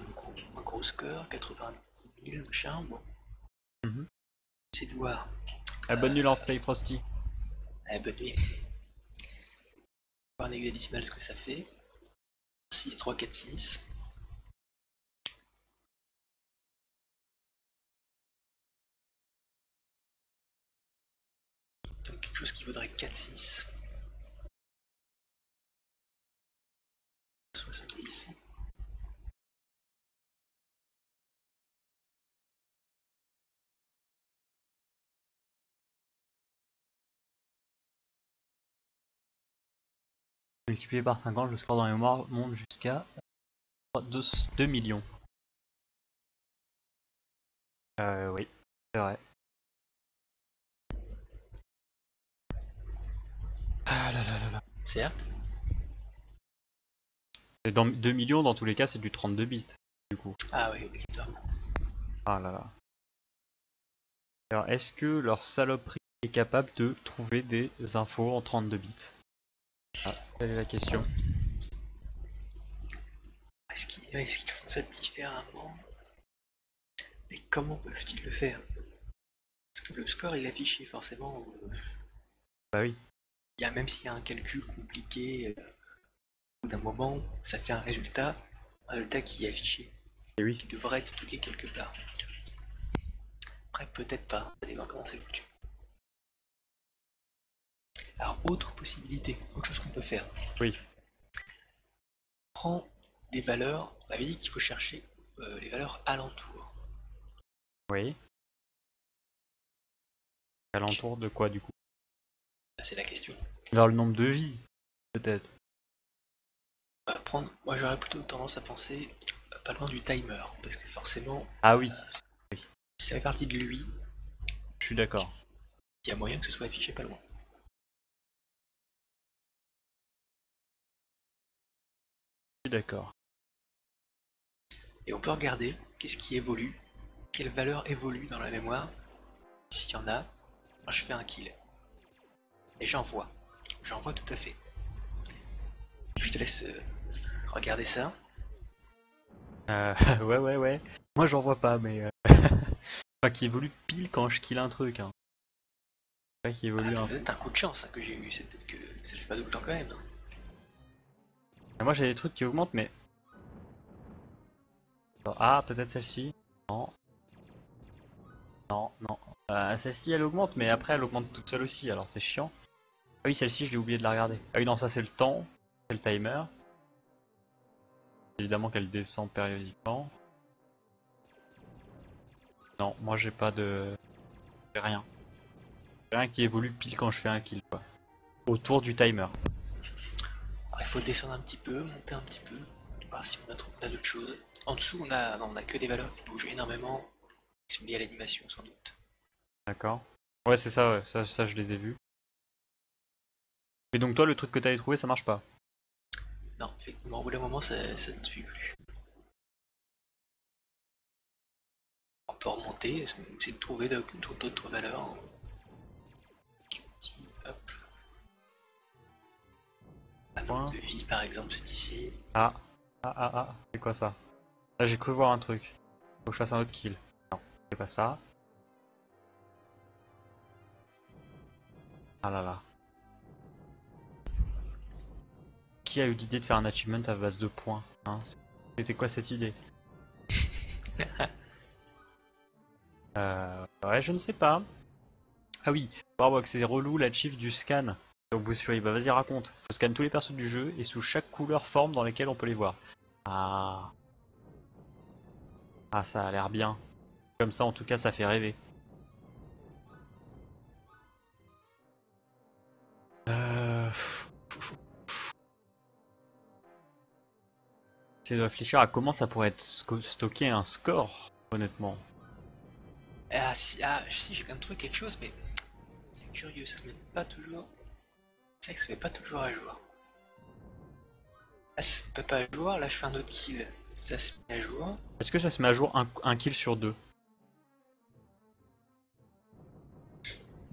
gros score, 90 000, machin. Bon. C'est de voir. Bonne nuit, Lance Frosty. Bonne nuit. Voir en hexadécimal ce que ça fait. 6, 3, 4, 6. Donc quelque chose qui vaudrait 4, 6. 70. Multiplié par 50, le score dans la mémoire monte jusqu'à 2 millions. Oui, c'est vrai. Ah là là là là. Certes. Et dans 2 millions, dans tous les cas, c'est du 32 bits, du coup. Ah oui, obligatoirement. Ah là là. Alors, est-ce que leur saloperie est capable de trouver des infos en 32 bits? Ah, quelle est la question? Est-ce qu'ils font ça différemment? Mais comment peuvent-ils le faire? Parce que le score il est affiché forcément. Bah oui. Même s'il y a un calcul compliqué, au bout d'un moment, ça fait un résultat qui est affiché. Et oui. Qui devrait être stocké quelque part. Après, peut-être pas, ça dépend comment c'est foutu. Alors, autre possibilité, autre chose qu'on peut faire. Oui. Prends des valeurs, on avait dit qu'il faut chercher les valeurs alentours. Oui. Alentour de quoi, du coup? C'est la question. Vers le nombre de vies, peut-être. Moi j'aurais plutôt tendance à penser pas loin du timer, parce que forcément, Ah oui. si ça fait partie de lui, Je suis d'accord. il y a moyen que ce soit affiché pas loin. Je suis d'accord. Et on peut regarder qu'est-ce qui évolue, quelle valeur évolue dans la mémoire. S'il y en a, moi je fais un kill. Et j'en vois tout à fait. Je te laisse regarder ça. Ouais. Moi j'en vois pas, mais enfin, qui évolue pile quand je kill un truc. Hein. Ouais, qui évolue C'est peut-être un coup de chance hein, que j'ai eu, c'est peut-être que ça le fait pas tout le temps quand même. Moi j'ai des trucs qui augmentent, mais. Ah, peut-être celle-ci. Non. Non. Celle-ci elle augmente, mais après elle augmente toute seule aussi, alors c'est chiant. Ah oui, celle-ci je l'ai oublié de la regarder. Ah oui, non, ça c'est le temps, c'est le timer. Évidemment qu'elle descend périodiquement. Non, moi j'ai pas de. J'ai rien. J'ai rien qui évolue pile quand je fais un kill, quoi. Autour du timer. Alors, il faut descendre un petit peu, monter un petit peu, voir si on a d'autres choses. En dessous, on a que des valeurs qui bougent énormément, qui sont liées à l'animation sans doute. D'accord. Ouais, c'est ça, ouais. Ça, je les ai vus. Et donc toi, le truc que t'avais trouvé, ça marche pas? Non, effectivement, au bout d'un moment, ça ne suit plus. On peut remonter, essayer de trouver d'autres valeurs. Hop. Un nombre de vie, par exemple, c'est ici. Ah, c'est quoi ça? Là j'ai cru voir un truc. Faut que je fasse un autre kill. Non, c'est pas ça. Ah là là. Qui a eu l'idée de faire un achievement à base de points hein? C'était quoi cette idée? Ouais, je ne sais pas. Ah oui, Warbox, c'est relou l'achieve du scan. Au bout Fury, bah vas-y raconte. Faut scanner tous les persos du jeu et sous chaque couleur forme dans lesquelles on peut les voir. Ah. Ah ça a l'air bien. Comme ça en tout cas ça fait rêver. C'est de réfléchir à comment ça pourrait être stocké un score, honnêtement. Ah si, si j'ai quand même trouvé quelque chose, mais c'est curieux, ça se met pas toujours. C'est vrai que ça se met pas toujours à jour. Ah, ça se met pas à jour, là je fais un autre kill, ça se met à jour. Est-ce que ça se met à jour un kill sur deux?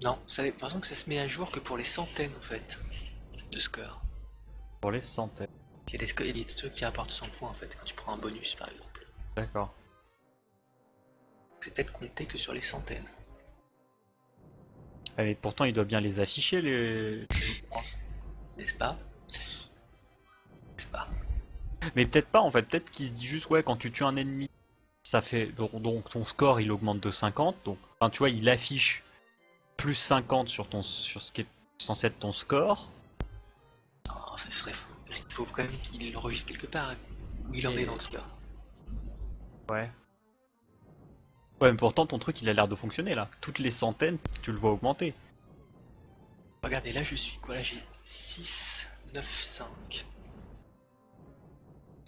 Non, ça, par exemple que ça se met à jour que pour les centaines en fait de scores. Pour les centaines. Il y a des trucs qui rapportent 100 points en fait quand tu prends un bonus par exemple. D'accord. C'est peut-être compté que sur les centaines. Et pourtant il doit bien les afficher les... N'est-ce pas? N'est-ce pas? Mais peut-être pas en fait, peut-être qu'il se dit juste ouais quand tu tues un ennemi, ça fait donc ton score il augmente de 50, donc enfin tu vois il affiche plus 50 sur ce qui est censé être ton score. Non, ça serait fou. Parce qu'il faut quand même qu'il l'enregistre quelque part où il en est dans le score. Ouais. Ouais mais pourtant ton truc il a l'air de fonctionner là. Toutes les centaines tu le vois augmenter. Regardez là je suis quoi là j'ai 6, 9, 5.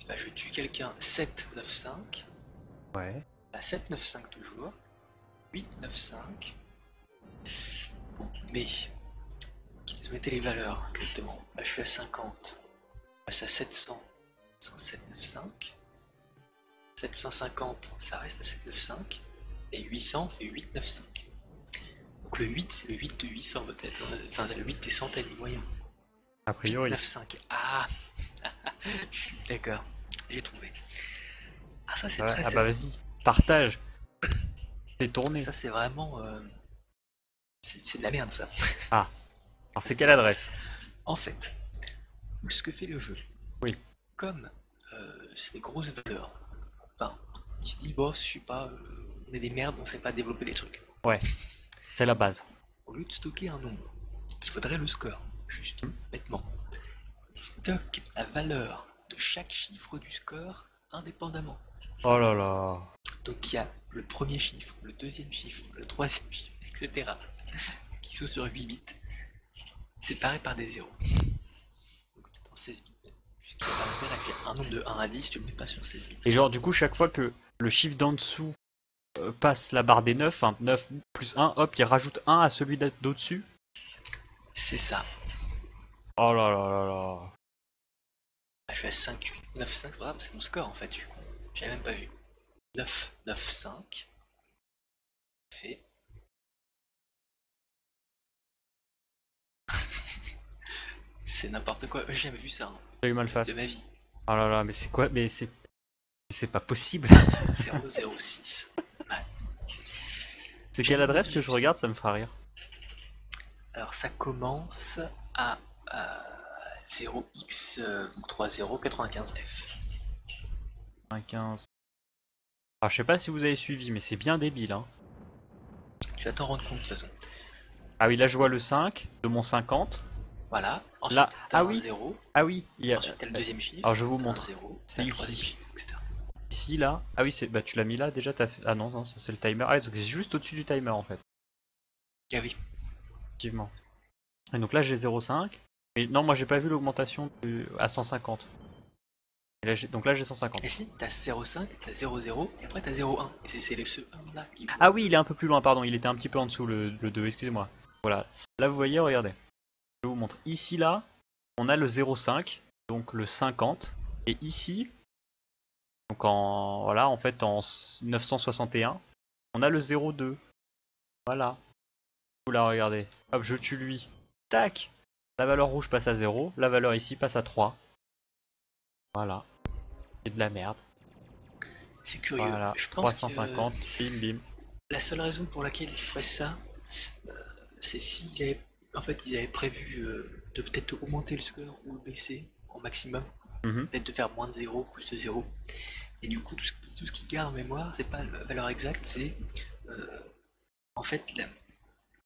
Bah, je tue quelqu'un 7, 9, 5. Ouais. Bah, 7, 9, 5 toujours. 8, 9, 5. Bon, mais qu'ils mettaient les valeurs exactement. Là je suis à 50. Je passe à 700. 107, 9, 5. 750, ça reste à 7, 9, 5. Et 800 fait 8, 9, 5. Donc le 8 c'est le 8 de 800 peut-être. Enfin le 8 des centaines, les moyens. A priori. 9, 5. Ah je suis d'accord. J'ai trouvé. Ah ça c'est Ouais. très... Ah bah vas-y, partage. Fais tourner. Ça c'est vraiment... C'est de la merde ça. Ah. Alors c'est quelle adresse? En fait, ce que fait le jeu, Oui. comme c'est des grosses valeurs, enfin, il se dit, boss, je sais pas, on est des merdes, on sait pas développer des trucs. Ouais. C'est la base. Au lieu de stocker un nombre, qu'il faudrait le score, juste, bêtement, il stocke la valeur de chaque chiffre du score indépendamment. Oh là là. Donc il y a le premier chiffre, le deuxième chiffre, le troisième chiffre, etc. qui sont sur 8 bits, séparés par des zéros. Donc peut-être en 16 bits. Ce qui va permettre un nombre de 1 à 10, tu le mets pas sur 16 bits. Et genre du coup chaque fois que le chiffre d'en dessous passe la barre des 9, hein, 9 plus 1, hop, il rajoute 1 à celui d'au-dessus. C'est ça. Oh là là là là. Ah, je suis à 5, 8, 9, 5, c'est pas grave, c'est mon score en fait. J'avais même pas vu. 9, 9, 5. Fait. C'est n'importe quoi. J'ai jamais vu ça hein, J'ai eu mal face. de ma vie. Oh là là, mais c'est quoi? Mais c'est pas possible. 006. Ouais. C'est quelle adresse que je regarde? Ça me fera rire. Alors ça commence à 0x3095f. 15. Alors je sais pas si vous avez suivi, mais c'est bien débile. Hein. Tu vas t'en rendre compte de toute façon. Ah oui, là je vois le 5 de mon 50. Voilà. Ensuite, Là, t'as ah un oui. 0. Ah oui, il y a... Ensuite, t'as le deuxième chiffre. Alors je vous t'as montre. un 0, C'est t'as le troisième ici. chiffre, etc. Ici, là. Ah oui, bah tu l'as mis là déjà. Ah non, non, ça c'est le timer. Ah, donc c'est juste au-dessus du timer en fait. Ah oui. Effectivement. Et donc là j'ai 0,5. Mais non, moi j'ai pas vu l'augmentation à 150. Et là, donc là j'ai 150. Et si, t'as 0,5, t'as 0,0, et après t'as 0,1. Et c'est ce 1 là qui... Ah oui, il est un peu plus loin, pardon. Il était un petit peu en dessous le 2, excusez-moi. Voilà. Là vous voyez, regardez. Je vous montre. Ici, là, on a le 0,5. Donc le 50. Et ici, donc voilà, en fait en 961, on a le 0,2. Voilà. Vous là, regardez. Hop, je tue lui. Tac. La valeur rouge passe à 0. La valeur ici passe à 3. Voilà. C'est de la merde. C'est curieux. Voilà, Je pense 350, bim bim. La seule raison pour laquelle ils feraient ça, c'est s'ils avaient, en fait, ils avaient prévu de peut-être augmenter le score ou le baisser au maximum, Mhm. peut-être de faire moins de 0, plus de 0. Et du coup, tout ce qui garde en mémoire, c'est pas la valeur exacte, c'est en fait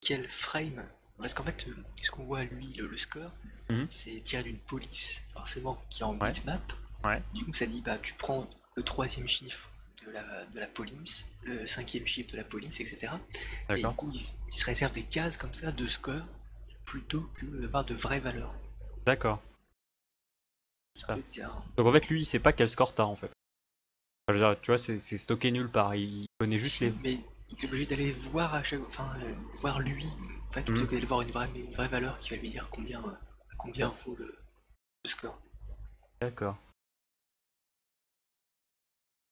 quel frame. Parce qu'en fait, ce qu'on voit lui, le score, Mhm. c'est tiré d'une police, forcément, qui est en Ouais. bitmap. Ouais. Du coup, ça dit, bah, tu prends le troisième chiffre de la police, le cinquième chiffre de la police, etc. Et du D'accord. coup, il se réserve des cases comme ça de score plutôt que d'avoir de vraies valeurs. D'accord. C'est un peu bizarre. Donc en fait, lui, il sait pas quel score t'as en fait. Enfin, je veux dire, tu vois, c'est stocké nulle part. Il connaît juste Si, les. mais il est obligé d'aller voir à chaque, enfin, voir lui, en fait, plutôt que d'aller voir une vraie valeur qui va lui dire combien vaut le score. D'accord.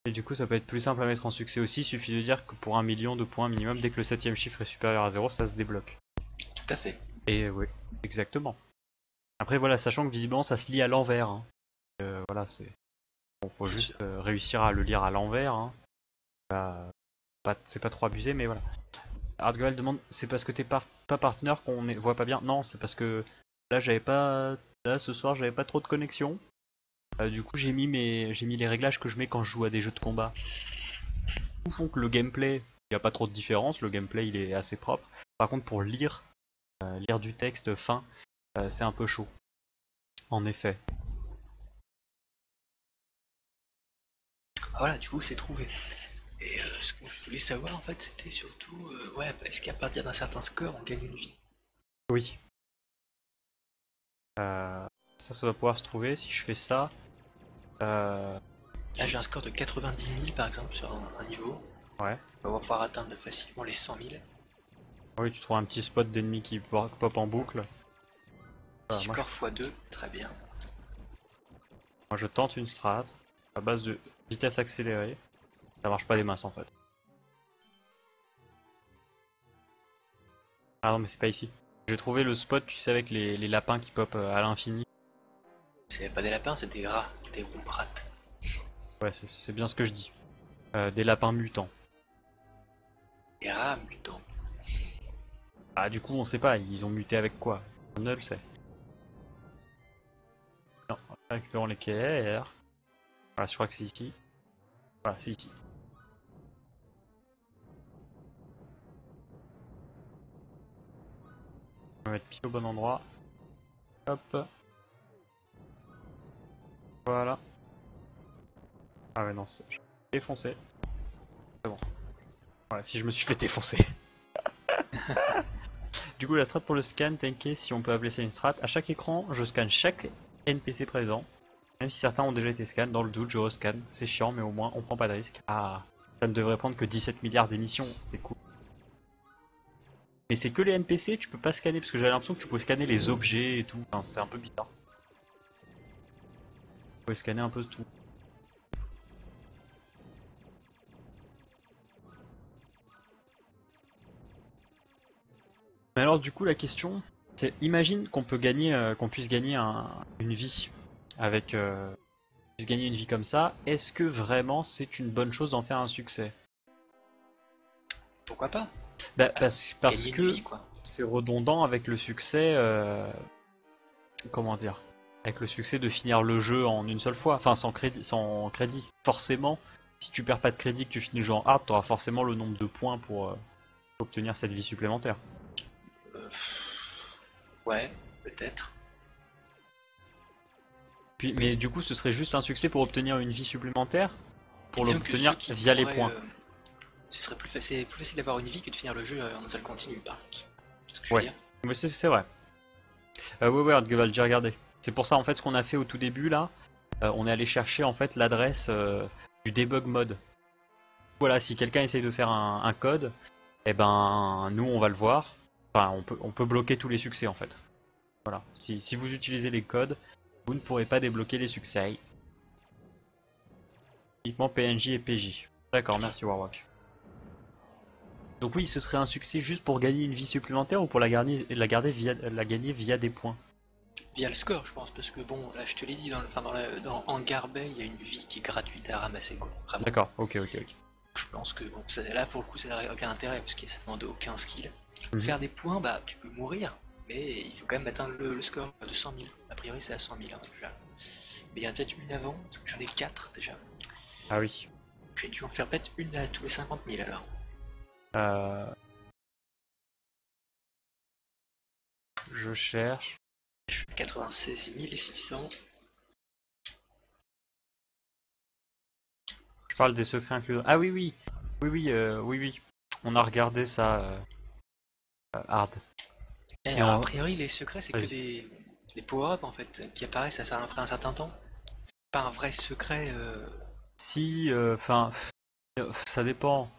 Et du coup, ça peut être plus simple à mettre en succès aussi. Il suffit de dire que pour 1 million de points minimum, dès que le 7ème chiffre est supérieur à 0, ça se débloque. Tout à fait. Et oui, exactement. Après, voilà, sachant que visiblement ça se lit à l'envers. Hein. Voilà, c'est. Bon, faut Bien juste sûr. réussir à le lire à l'envers. Hein. C'est pas trop abusé, mais voilà. Hardgoal demande, c'est parce que t'es pas partenaire qu'on voit pas bien? Non, c'est parce que là j'avais pas. Là ce soir j'avais pas trop de connexion. Du coup j'ai mis les réglages que je mets quand je joue à des jeux de combat. Tout font que le gameplay, il y a pas trop de différence, le gameplay il est assez propre. Par contre pour lire du texte fin, c'est un peu chaud. En effet. Ah, voilà, du coup, c'est trouvé. Et ce que je voulais savoir, en fait, c'était surtout, ouais, est-ce qu'à partir d'un certain score, on gagne une vie? Oui. Ça doit pouvoir se trouver si je fais ça. Là, j'ai un score de 90 000, par exemple, sur un niveau. Ouais. On va pouvoir atteindre facilement les 100 000. Oui, tu trouves un petit spot d'ennemis qui pop en boucle. Petit Moi, score x2, très bien. moi, je tente une strat à base de vitesse accélérée. Ça marche pas des masses en fait. Ah non mais c'est pas ici. J'ai trouvé le spot, tu sais, avec les lapins qui pop à l'infini. C'est pas des lapins, c'est des rats, des rumbrats. Ouais, c'est bien ce que je dis. Des lapins mutants. Des rats mutants. Ah du coup on sait pas, ils ont muté avec quoi? On ne le sait. Non, récupérons les KR. Voilà, je crois que c'est ici. Voilà, c'est ici. On va mettre pile au bon endroit. Hop. Voilà. Ah ouais non, je suis défoncé. C'est bon. Voilà, si je me suis fait défoncer. Du coup la strat pour le scan, t'inquiète, si on peut appeler ça une strat, à chaque écran je scanne chaque NPC présent. Même si certains ont déjà été scan, dans le doute je rescanne. C'est chiant mais au moins on prend pas de risque. Ah, ça ne devrait prendre que 17 milliards d'émissions, c'est cool. Mais c'est que les NPC, tu peux pas scanner, parce que j'avais l'impression que tu pouvais scanner les objets et tout, enfin c'était un peu bizarre. Tu pouvais scanner un peu tout. Mais alors du coup la question, c'est imagine qu'on peut gagner, qu'on puisse gagner une vie avec... puisse gagner une vie comme ça, est-ce que vraiment c'est une bonne chose d'en faire un succès? Pourquoi pas? Bah, parce Gagner que une vie, quoi. c'est redondant avec le succès, comment dire, avec le succès de finir le jeu en une seule fois, enfin sans crédit. Forcément, si tu perds pas de crédit, que tu finis le jeu en hard, t'auras forcément le nombre de points pour obtenir cette vie supplémentaire. Euh, ouais, peut-être. Puis, mais du coup, ce serait juste un succès pour obtenir une vie supplémentaire, pour Disons que l'obtenir ceux qui via les pourraient, points. Ce serait plus facile d'avoir une vie que de finir le jeu en un seul continu, par contre. C'est ce que je Ouais. veux dire. Mais c'est vrai. Ouais, Ardgeval, j'ai regardé. C'est pour ça en fait ce qu'on a fait au tout début là, on est allé chercher en fait l'adresse du debug mode. Voilà, si quelqu'un essaye de faire un code, eh ben nous on va le voir. Enfin, on peut bloquer tous les succès en fait. Voilà. Si vous utilisez les codes, vous ne pourrez pas débloquer les succès. Uniquement PNJ et PJ. D'accord, merci Warwalk. Donc oui, ce serait un succès juste pour gagner une vie supplémentaire ou pour la gagner via des points? via le score, je pense, parce que bon, là, je te l'ai dit, dans Hangar Bay, il y a une vie qui est gratuite à ramasser, quoi. Vraiment. D'accord, ok, ok, ok. Je pense que bon, là, pour le coup, ça n'a aucun intérêt, parce que ça demande aucun skill. Mhm. Faire des points, bah, tu peux mourir, mais il faut quand même atteindre le score de 100 000. A priori, c'est à 100 000, hein, déjà. Mais il y en a peut-être une avant, parce que j'en ai 4 déjà. Ah oui. J'ai dû en faire peut-être une à tous les 50 000 alors. Euh... Je cherche. Je fais 96 600. Je parle des secrets inclus. Ah oui, oui. Oui, oui, oui, oui. On a regardé ça, hard. Et Et a en- priori, les secrets, c'est que Vas-y. des power-up en fait, qui apparaissent après un certain temps. Pas un vrai secret. Si, enfin, ça dépend.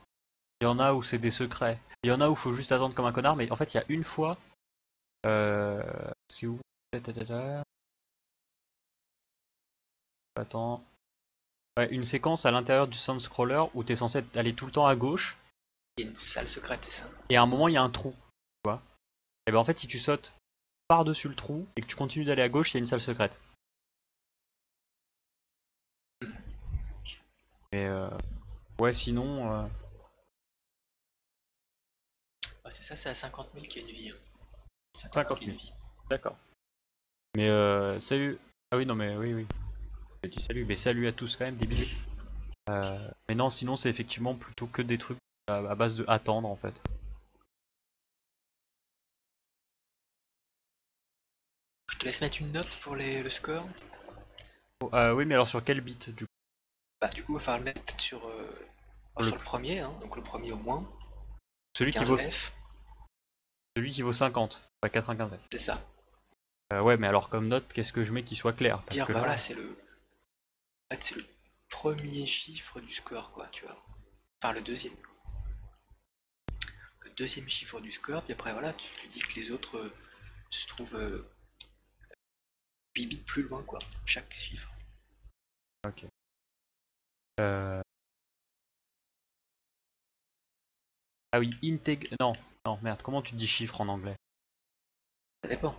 Il y en a où c'est des secrets. Il y en a où il faut juste attendre comme un connard, mais en fait, il y a une fois. C'est où? Attends. Ouais, une séquence à l'intérieur du sound scroller où t'es censé aller tout le temps à gauche, Il y a une salle secrète, c'est ça. et à un moment il y a un trou. Tu vois? Et ben en fait, si tu sautes par-dessus le trou et que tu continues d'aller à gauche, il y a une salle secrète. Mais ouais, sinon. Ouais, c'est ça, c'est à 50 000 qu'il y a une vie. 50 000. vie. D'accord. Mais salut. Ah oui, non, mais oui, oui. Et tu salues. Mais salut à tous quand même, des bisous. Mais non, sinon c'est effectivement plutôt que des trucs à base de attendre en fait. Je te laisse mettre une note pour le score. Oh, oui, mais alors sur quel bit du coup? Bah, du coup, il va falloir le mettre sur, sur le premier, hein, donc le premier au moins. Celui qui 15 vaut, F, celui qui vaut 50, pas 95. c'est ça. Ouais, mais alors comme note, qu'est-ce que je mets qui soit clair? Parce Dire, que bah là, voilà, c'est le. En fait, c'est le premier chiffre du score, quoi, tu vois. Enfin, le deuxième. Le deuxième chiffre du score, puis après, voilà, tu dis que les autres se trouvent bibit plus loin, quoi, chaque chiffre. ok. Euh, Ah oui, non, non, merde, comment tu dis chiffre en anglais? Ça dépend.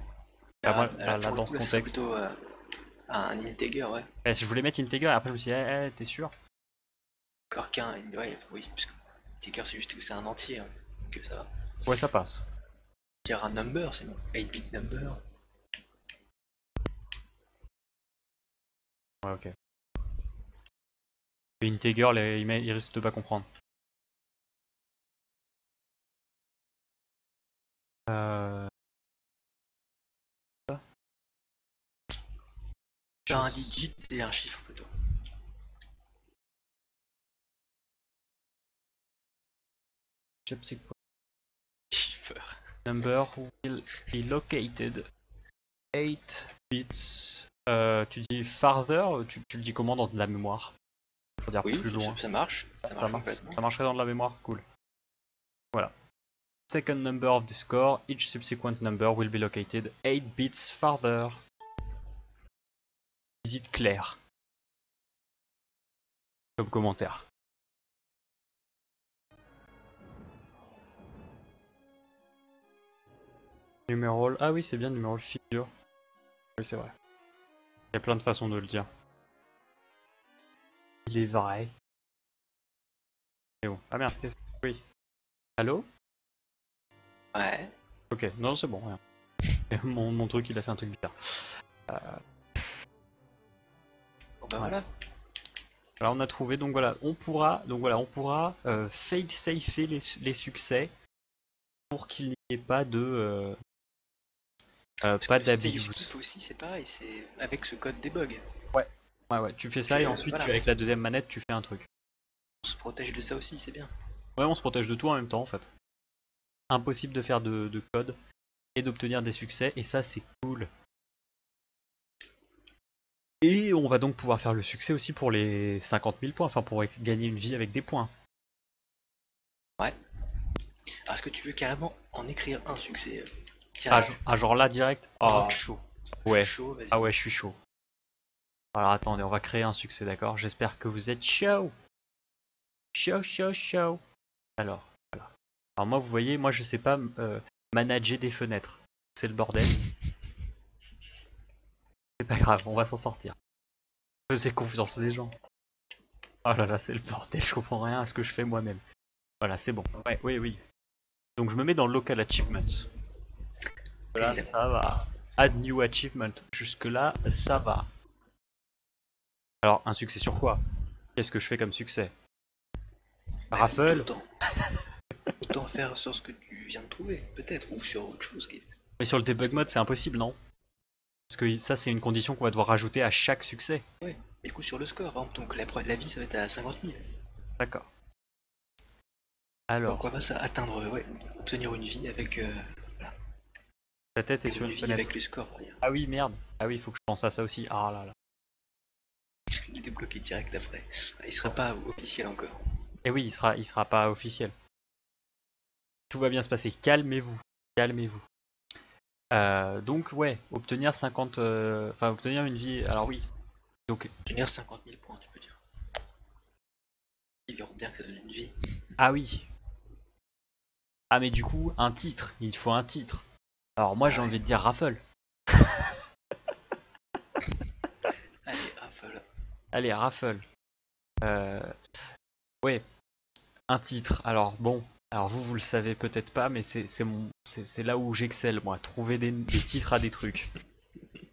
Ah, moi, Là, là, pour le dans coup, ce là, c'est contexte. plutôt un integer, ouais. Si je voulais mettre integer, et après je me suis dit, t'es sûr? Encore qu'un, ouais, oui, parce que integer, c'est juste que c'est un entier, hein, donc ça va. Ouais, ça passe. Dire un number, c'est bon. 8-bit number. Ouais, ok. Et integer, ils risquent de pas comprendre. Euh... Faire un digit et un chiffre plutôt. Subsequent Chiffre. number will be located 8 bits. Tu dis farther, tu le dis comment dans de la mémoire? Pour dire Oui, plus loin. ça marche. Ça marche. Complètement. Ça marcherait dans de la mémoire, cool. Voilà. Second number of the score, each subsequent number will be located 8 bits farther. Visite claire. Comme commentaire. Numéral. Ah oui, c'est bien, numéral figure. Oui, c'est vrai. Il y a plein de façons de le dire. Il est vrai. Et bon. Ah merde, qu'est-ce que. Oui. Allô? Ouais. Ok, non, c'est bon, rien. Mon truc, il a fait un truc bizarre. Bon bah Ouais. voilà. Alors on a trouvé, donc voilà, on pourra fail-safer les succès pour qu'il n'y ait pas de Parce pas que le stage d'abuse. skip aussi, c'est pareil, c'est avec ce code debug. Ouais, tu fais ça et ensuite voilà. avec la deuxième manette tu fais un truc. On se protège de ça aussi, c'est bien. Ouais, on se protège de tout en même temps en fait. Impossible de faire de code et d'obtenir des succès et ça c'est cool. Et on va donc pouvoir faire le succès aussi pour les 50 000 points, enfin pour gagner une vie avec des points. Ouais. Alors, est-ce que tu veux carrément en écrire un succès Ah, direct? genre là direct. Ah, Ah chaud. ouais. Chaud, vas-y. Ah ouais, je suis chaud. Alors attendez, on va créer un succès, d'accord? J'espère que vous êtes chaud. Chaud, chaud, chaud. Alors, voilà. Alors moi, vous voyez, moi je sais pas manager des fenêtres. C'est le bordel. C'est pas grave, on va s'en sortir. Faisais confiance les gens. Oh là là, c'est le bordel, je comprends rien à ce que je fais moi-même. Voilà, c'est bon. Ouais, oui, oui. Donc je me mets dans Local Achievements. Là, ça va. Add New Achievement. Jusque-là, ça va. Alors, un succès sur quoi? Qu'est-ce que je fais comme succès? Raffle? Autant faire sur ce que tu viens de trouver, peut-être, ou sur autre chose. Mais sur le debug mode, c'est impossible, non? Parce que ça, c'est une condition qu'on va devoir rajouter à chaque succès. Ouais, mais du coup, sur le score, par exemple, donc la vie, ça va être à 50 000. D'accord. Alors, donc on va ça atteindre, ouais, obtenir une vie avec ta tête est sur une vie fenêtre. avec le score, on va dire. Ah oui, merde. Ah oui, il faut que je pense à ça aussi. Ah là là. Il est débloqué direct après. Il sera pas officiel encore. Et oui, il sera pas officiel. Tout va bien se passer. Calmez-vous. Calmez-vous. Donc ouais, obtenir 50... Enfin, obtenir une vie... Alors oui. Donc... Obtenir 50 000 points, tu peux dire. Ils verront bien que ça donne une vie. Ah oui. Ah mais du coup, un titre. Il faut un titre. Alors moi, j'ai envie de dire Raffle. Allez, Raffle. Allez, Raffle. Ouais. Un titre. Alors bon... Alors vous le savez peut-être pas, mais c'est là où j'excelle moi. Trouver des titres à des trucs.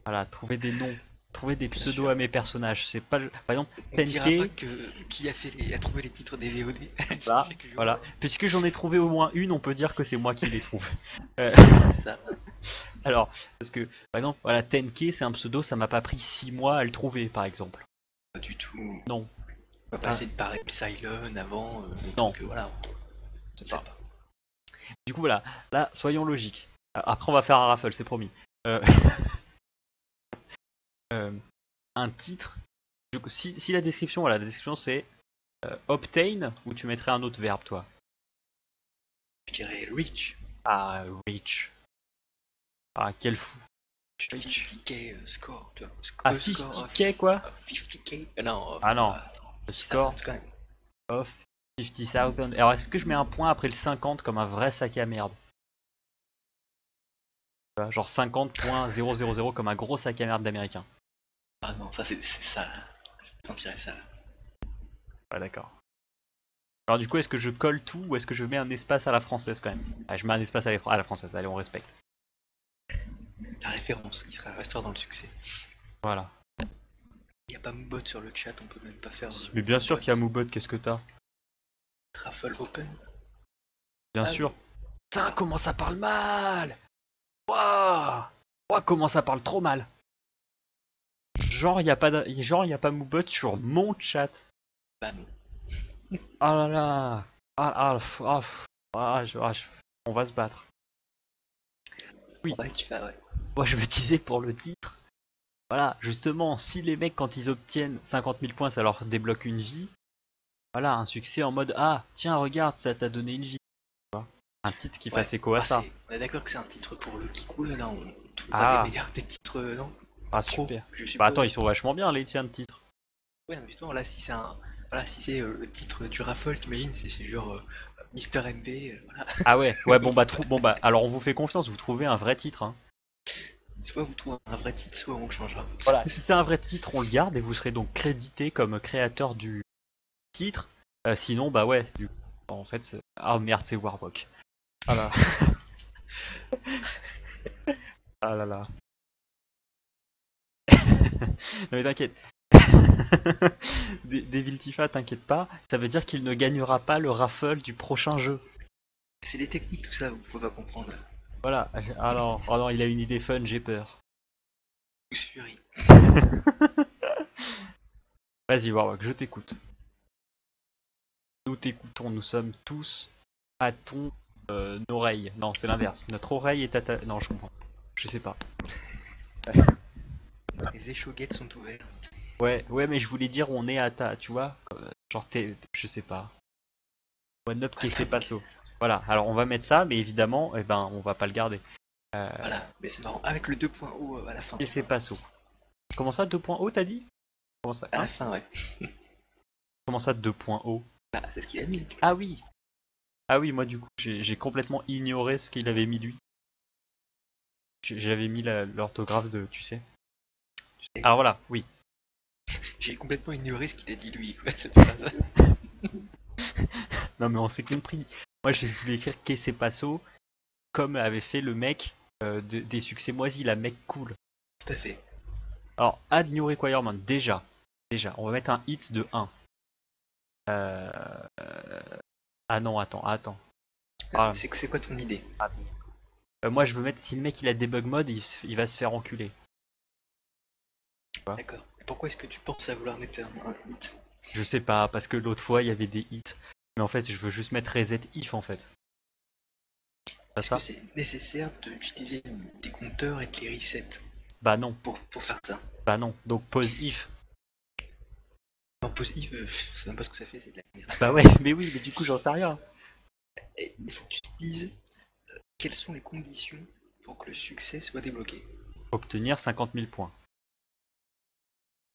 Voilà, trouver des noms. Trouver des pseudos à mes personnages. C'est pas... Par exemple, on dira pas TNK... que qui a trouvé les titres des VOD. Bah, voilà. Puisque j'en ai trouvé au moins une, on peut dire que c'est moi qui les trouve. Ça. Alors, parce que, par exemple, voilà, TNK, c'est un pseudo, ça m'a pas pris 6 mois à le trouver, par exemple. Pas du tout. Non. On va passer par Epsilon avant. Non. Donc voilà. C'est pas. Du coup, voilà. Là, soyons logiques. Après, on va faire un raffle, c'est promis. Un titre. Si la description, voilà, la description c'est obtain, ou tu mettrais un autre verbe, toi? Je dirais reach. Ah, reach. Ah, quel fou. 50k score, tu vois. Ah, 50k quoi? 50k Non. Ah non. Le score of 50,000. Alors, est-ce que je mets un point après le 50 comme un vrai sac à merde? Genre 50.000 comme un gros sac à merde d'américain. Ah non, ça c'est ça. Je sentirais ça. Ouais, d'accord. Alors, du coup, est-ce que je colle tout ou est-ce que je mets un espace à la française quand même? Ah, je mets un espace à la française, allez, on respecte. La référence qui restera dans le succès. Voilà. Il n'y a pas Moobot sur le chat, on peut même pas faire. Mais bien sûr qu'il y a Moobot, qu'est-ce que t'as? Raffle Open. Bien sûr. Putain, comment ça parle mal! Waouh! Waouh, comment ça parle trop mal! Genre, y a pas Moobot sur mon chat. Bah non. Ah là là! On va se battre. Oui. Ouais, tu fais, ouais. Moi, je me disais pour le titre. Voilà, justement, si les mecs, quand ils obtiennent 50 000 points, ça leur débloque une vie. Voilà, un succès en mode ah, tiens, regarde, ça t'a donné une vie. Un titre qui fasse écho à ça. On est d'accord que c'est un titre pour le Kikou, là, on trouve Ah. des titres, non? Ah, Trop, super. je suppose. Bah attends, ils sont vachement bien les tiens de titres. Ouais, mais justement, là, si c'est voilà, si c'est le titre du raffle, t'imagines, c'est genre Mister MB, voilà. Ah ouais, ouais, bon bah, alors on vous fait confiance, vous trouvez un vrai titre. Hein. Soit vous trouvez un vrai titre, soit on le changera. Voilà, si c'est un vrai titre, on le garde et vous serez donc crédité comme créateur du titre. Sinon, bah ouais, en fait, c'est... Ah merde, c'est Warbock. Ah là. Ah là là. Non mais t'inquiète. Devil Tifa, t'inquiète pas, ça veut dire qu'il ne gagnera pas le raffle du prochain jeu. C'est des techniques, tout ça, vous pouvez pas comprendre. Voilà, alors, oh non, il a une idée fun, j'ai peur. Pouce Fury. Vas-y Warlock, je t'écoute. Nous t'écoutons, nous sommes tous à ton oreille. Non, c'est l'inverse. Notre oreille est à ta... Non, je comprends. Je sais pas. Les échauguettes sont ouverts. Ouais, mais je voulais dire on est à ta... Tu vois genre je sais pas. One up qui fait passo. Voilà, alors on va mettre ça, mais évidemment, on va pas le garder. Voilà, mais c'est marrant. Avec le 2.0 à la fin. Et c'est passo. Comment ça, 2.0 t'as dit? Comment ça, à la fin, ouais. Comment ça, 2.0? Bah, c'est ce qu'il a mis. Ah oui. Ah oui, moi du coup, j'ai complètement ignoré ce qu'il avait mis lui. J'avais mis l'orthographe de, tu sais Alors voilà, oui. J'ai complètement ignoré ce qu'il a dit lui, quoi, cette phrase. Non mais on s'est compris. Moi j'ai voulu écrire que c'est passo comme avait fait le mec des succès moisis, la mec cool. Tout à fait. Alors, add new requirement, déjà, on va mettre un hit de 1. Ah non, attends. Ah, C'est quoi ton idée? moi je veux mettre, si le mec il a debug mode, il va se faire enculer. D'accord. Et pourquoi est-ce que tu penses à vouloir mettre un hit? Je sais pas, parce que l'autre fois il y avait des hits. Mais en fait, je veux juste mettre reset if en fait. Pas Est-ce ça? que c'est nécessaire d'utiliser des compteurs et de les reset Bah non, pour faire ça? Donc pause if. En pause if, je sais même pas ce que ça fait, c'est de la merde. Bah ouais, mais oui, mais du coup j'en sais rien. Et il faut que tu te dises quelles sont les conditions pour que le succès soit débloqué. Obtenir 50 000 points.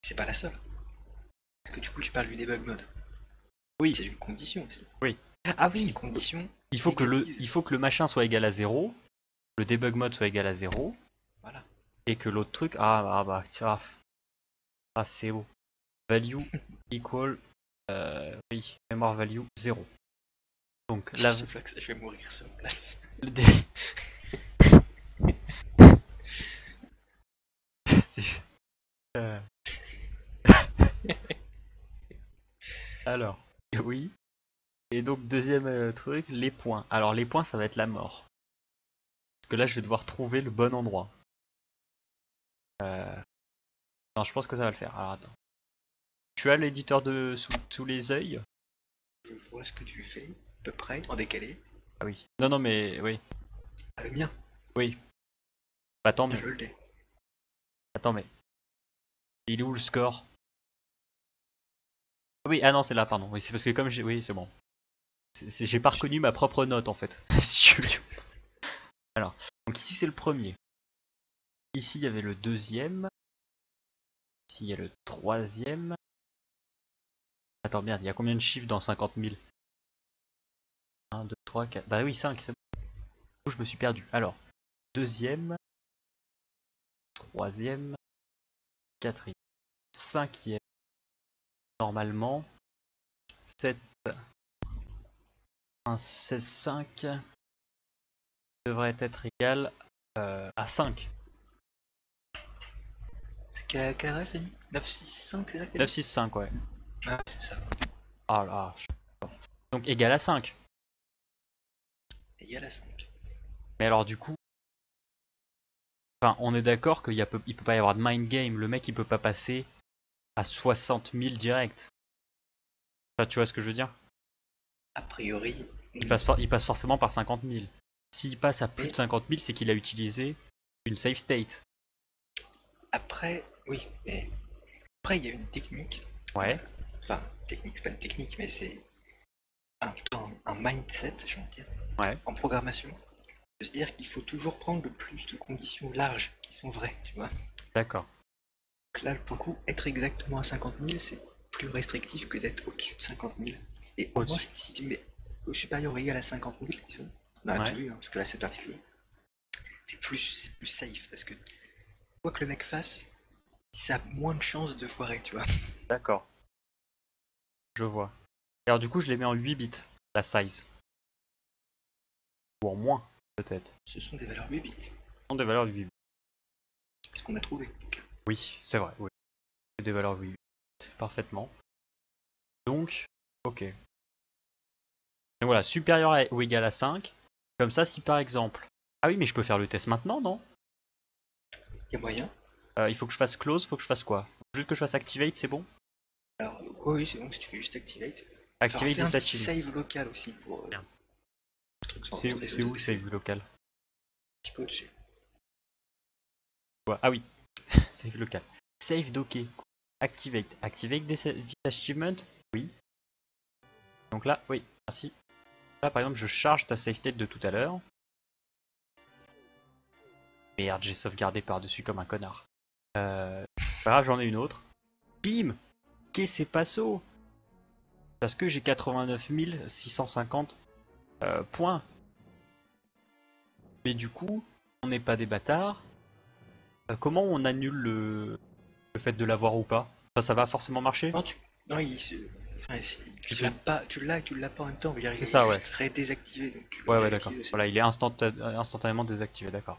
C'est pas la seule. Parce que du coup, tu parles du debug mode. Oui. C'est une condition aussi. Ah C'est une oui, condition. il faut que négative. le machin soit égal à 0, le debug mode soit égal à 0, Voilà. et que l'autre truc, c'est beau. Value equal, oui, memory value 0. Donc là, Je vais mourir sur place. le dé... C'est- euh. Alors, oui. Et donc deuxième truc, les points. Alors les points, ça va être la mort. Parce que là, je vais devoir trouver le bon endroit. Non, je pense que ça va le faire. Alors attends. Tu as l'éditeur de sous les yeux? Je vois ce que tu fais, à peu près, en décalé. Ah oui. Non, mais oui. Ah, le mien. Oui. Attends, Je mais. l'ai. Attends, mais. Il est où le score? Ah oui, ah non, c'est là, pardon. Oui, c'est parce que comme j'ai. Oui, c'est bon. J'ai pas reconnu ma propre note en fait. Alors, donc ici c'est le premier. Ici il y avait le deuxième. Ici il y a le troisième. Attends, merde, il y a combien de chiffres dans 50 000? 1, 2, 3, 4. Bah oui, 5, c'est bon. Du coup, je me suis perdu. Alors, deuxième, troisième, quatrième, cinquième. Normalement, 7, 1, 16, 5 devrait être égal à 5. C'est quelle adresse, t'as mis 965, c'est ça? 9, 6, 5, ouais. Ah, c'est ça. Ah là, donc égal à 5. Égal à 5. Mais alors du coup, enfin, on est d'accord qu'il peut pas y avoir de mind game. Le mec il peut pas passer à 60 000 direct. Enfin, tu vois ce que je veux dire? A priori, Il passe forcément par 50 000. S'il passe à plus de 50 000, c'est qu'il a utilisé une safe state. après, oui, mais après il y a une technique. Ouais. Enfin, technique, c'est pas une technique, mais c'est un mindset, je veux dire, Ouais. en programmation, de se dire qu'il faut toujours prendre le plus de conditions larges qui sont vraies, tu vois. D'accord. Donc là, pour le coup, être exactement à 50 000, c'est plus restrictif que d'être au-dessus de 50 000. Et au moins, si tu mets au supérieur ou égal à 50 000, disons, dans l'absolu, parce que là c'est particulier, c'est plus safe, parce que quoi que le mec fasse, ça a moins de chances de foirer, tu vois. D'accord. Je vois. Alors du coup, je les mets en 8 bits, la size. Ou en moins, peut-être. Ce sont des valeurs 8 bits. Ce sont des valeurs de 8 bits. C'est ce qu'on a trouvé. Donc. Oui, c'est vrai. Oui. C'est des valeurs de 8 bits. Parfaitement. Donc, ok. Donc voilà, supérieur ou égal à 5. Comme ça, si par exemple... Ah oui, mais je peux faire le test maintenant, non? Il y a moyen. Il faut que je fasse close, faut que je fasse quoi? Juste que je fasse activate, c'est bon? Alors, oui, c'est bon si tu fais juste activate. Activate des des petit sachets. save local aussi pour. C'est où save local? Un petit peu au-dessus. Ah oui, save local. Save docké. Activate. Activate des achievements? Oui. Donc là, oui, merci. Là par exemple, je charge ta save state de tout à l'heure. Merde, j'ai sauvegardé par-dessus comme un connard. Pas grave, j'en ai une autre. Bim! Qu'est-ce passo? Parce que j'ai 89 650 points. Mais du coup, on n'est pas des bâtards. Comment on annule le le fait de l'avoir ou pas. Ça va forcément marcher? Non, non, enfin, tu l'as et tu l'as pas en même temps. C'est ça, ouais. Très désactivé. Donc tu Ouais, d'accord. Voilà, il est instantanément désactivé, d'accord.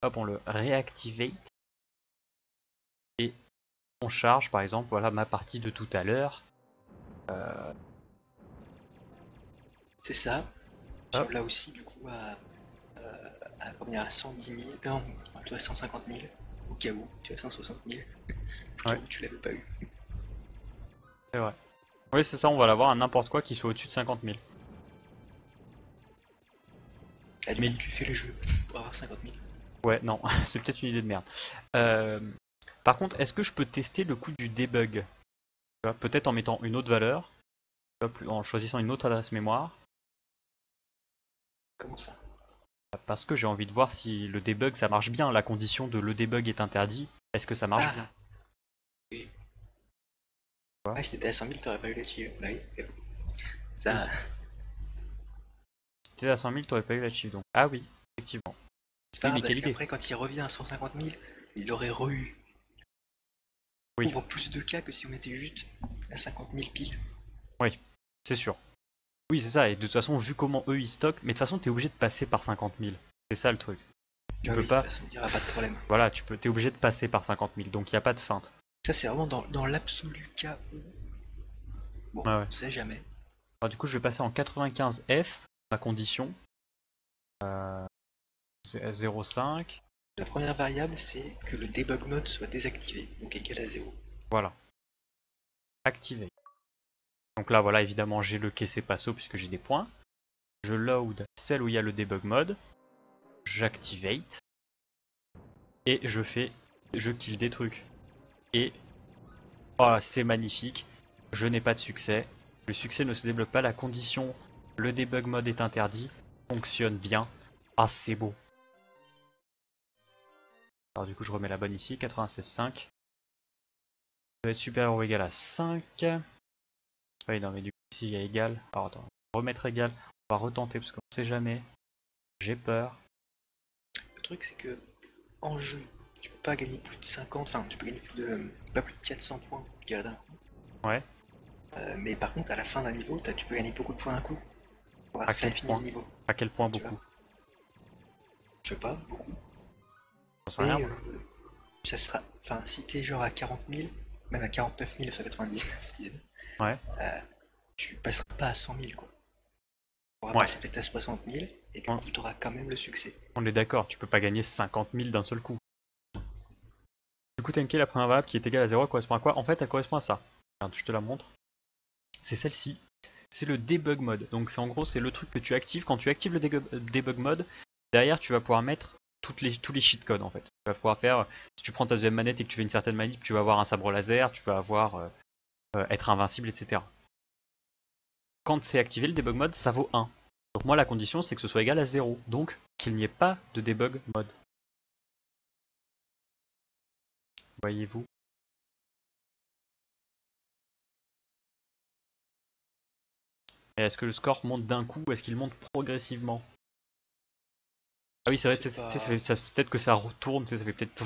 Hop, on le réactivate. Et on charge, par exemple, voilà ma partie de tout à l'heure. C'est ça. Hop. Là aussi, du coup, revenir à 110 000, non, tu as 150 000, au cas où, tu as 160 000, au cas où tu l'avais pas eu. C'est vrai. Oui, c'est ça, on va l'avoir à n'importe quoi qui soit au-dessus de 50 000. Allez, mais tu fais le jeu pour avoir 50 000. Ouais, non, c'est peut-être une idée de merde. Par contre, est-ce que je peux tester le coup du debug? Peut-être en mettant une autre valeur, en choisissant une autre adresse mémoire. Comment ça? Parce que j'ai envie de voir si le debug ça marche bien. La condition de le debug est interdit, est-ce que ça marche bien? Oui. Ouais, si t'étais à 100 000, t'aurais pas eu l'achieve. Bah oui. Ça. Si t'étais à 100 000, t'aurais pas eu l'achieve donc. Ah oui, effectivement. C'est pas grave, parce qu'après, quand il revient à 150 000, il aurait re-eu. Oui. Ouvre plus de cas que si on était juste à 50 000 piles. Oui, c'est sûr. Oui, c'est ça, et de toute façon, vu comment eux ils stockent, mais de toute façon, t'es obligé de passer par 50 000. C'est ça le truc. Tu peux pas. De toute façon, il n'y aura pas de problème. Voilà, t'es obligé de passer par 50 000, donc il n'y a pas de feinte. Ça, c'est vraiment dans l'absolu cas où. Bon, ouais. On sait jamais. Alors, du coup, je vais passer en 95F, ma condition. 0,5. La première variable, c'est que le debug mode soit désactivé, donc égal à 0. Voilà. Activé. Donc là, voilà, évidemment, j'ai le caissé passo puisque j'ai des points. Je load celle où il y a le debug mode. J'activate. Et je kill des trucs. Et oh, c'est magnifique. Je n'ai pas de succès. Le succès ne se débloque pas. La condition, le debug mode est interdit. Fonctionne bien. Ah, c'est beau. Alors du coup, je remets la bonne ici. 96,5. Ça doit être supérieur ou égal à 5. Oui, non, mais du coup, ici, il y a égal. Alors attends, remettre égal. On va retenter parce qu'on ne sait jamais. J'ai peur. Le truc, c'est que en jeu, tu peux pas gagner plus de 50, enfin, tu peux gagner pas plus de 400 points, je dirais d'un coup. Ouais. Mais par contre, à la fin d'un niveau, tu peux gagner beaucoup de points d'un coup. À quel point? À quel point beaucoup? Je sais pas, beaucoup. J'en sais rien. Ça sera, enfin, si t'es genre à 40 000, même à 49 999, disons. Ouais. Tu passeras pas à 100 000, quoi. Tu pourras passer peut-être à 60 000, et du coup, tu auras quand même le succès. On est d'accord, tu peux pas gagner 50 000 d'un seul coup. Du coup, Tenke, la première variable qui est égale à 0, elle correspond à quoi? En fait, elle correspond à ça. Regarde, je te la montre. C'est celle-ci. C'est le debug mode. Donc, en gros, c'est le truc que tu actives. Quand tu actives le debug mode, derrière, tu vas pouvoir mettre tous les cheat codes, en fait. Tu vas pouvoir faire, si tu prends ta deuxième manette et que tu fais une certaine manip, tu vas avoir un sabre laser, tu vas avoir être invincible, etc. Quand c'est activé, le debug mode, ça vaut 1. Donc moi, la condition, c'est que ce soit égal à 0. Donc, qu'il n'y ait pas de debug mode. Voyez-vous? Et est-ce que le score monte d'un coup ou est-ce qu'il monte progressivement? Ah oui, c'est vrai, peut-être que ça retourne, ça fait peut-être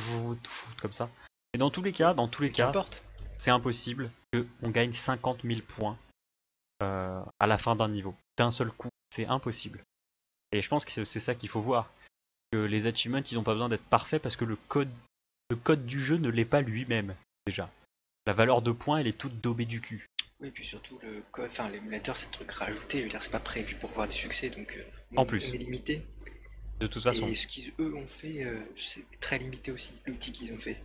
comme ça. Mais dans tous les cas, c'est impossible qu'on gagne 50 000 points à la fin d'un niveau. D'un seul coup, c'est impossible. Et je pense que c'est ça qu'il faut voir. Que les achievements, ils n'ont pas besoin d'être parfaits parce que le code du jeu ne l'est pas lui-même, déjà. La valeur de points, elle est toute daubée du cul. Oui, et puis surtout, le code, enfin, l'émulateur, c'est un truc rajouté, je veux dire, c'est pas prévu pour avoir des succès, donc en plus. On est limité. De toute façon. Et ce qu'ils, eux, ont fait, c'est très limité aussi, l'outil qu'ils ont fait.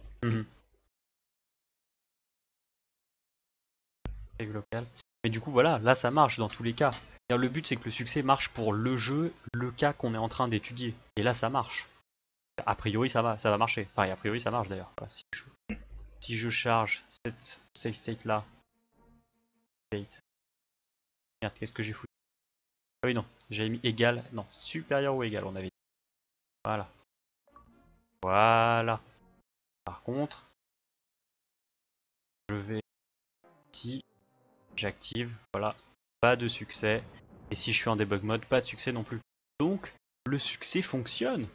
Save local. Mais du coup, voilà, là, ça marche dans tous les cas. Le but, c'est que le succès marche pour le jeu, le cas qu'on est en train d'étudier. Et là, ça marche. A priori, ça va marcher. Enfin, a priori, ça marche d'ailleurs. Voilà, si je charge cette save state là. Merde, qu'est-ce que j'ai foutu? Ah oui, non, j'avais mis égal. Non, supérieur ou égal, on avait dit. Voilà. Voilà. Par contre, je vais ici, j'active, voilà, pas de succès. Et si je suis en debug mode, pas de succès non plus. Donc, le succès fonctionne.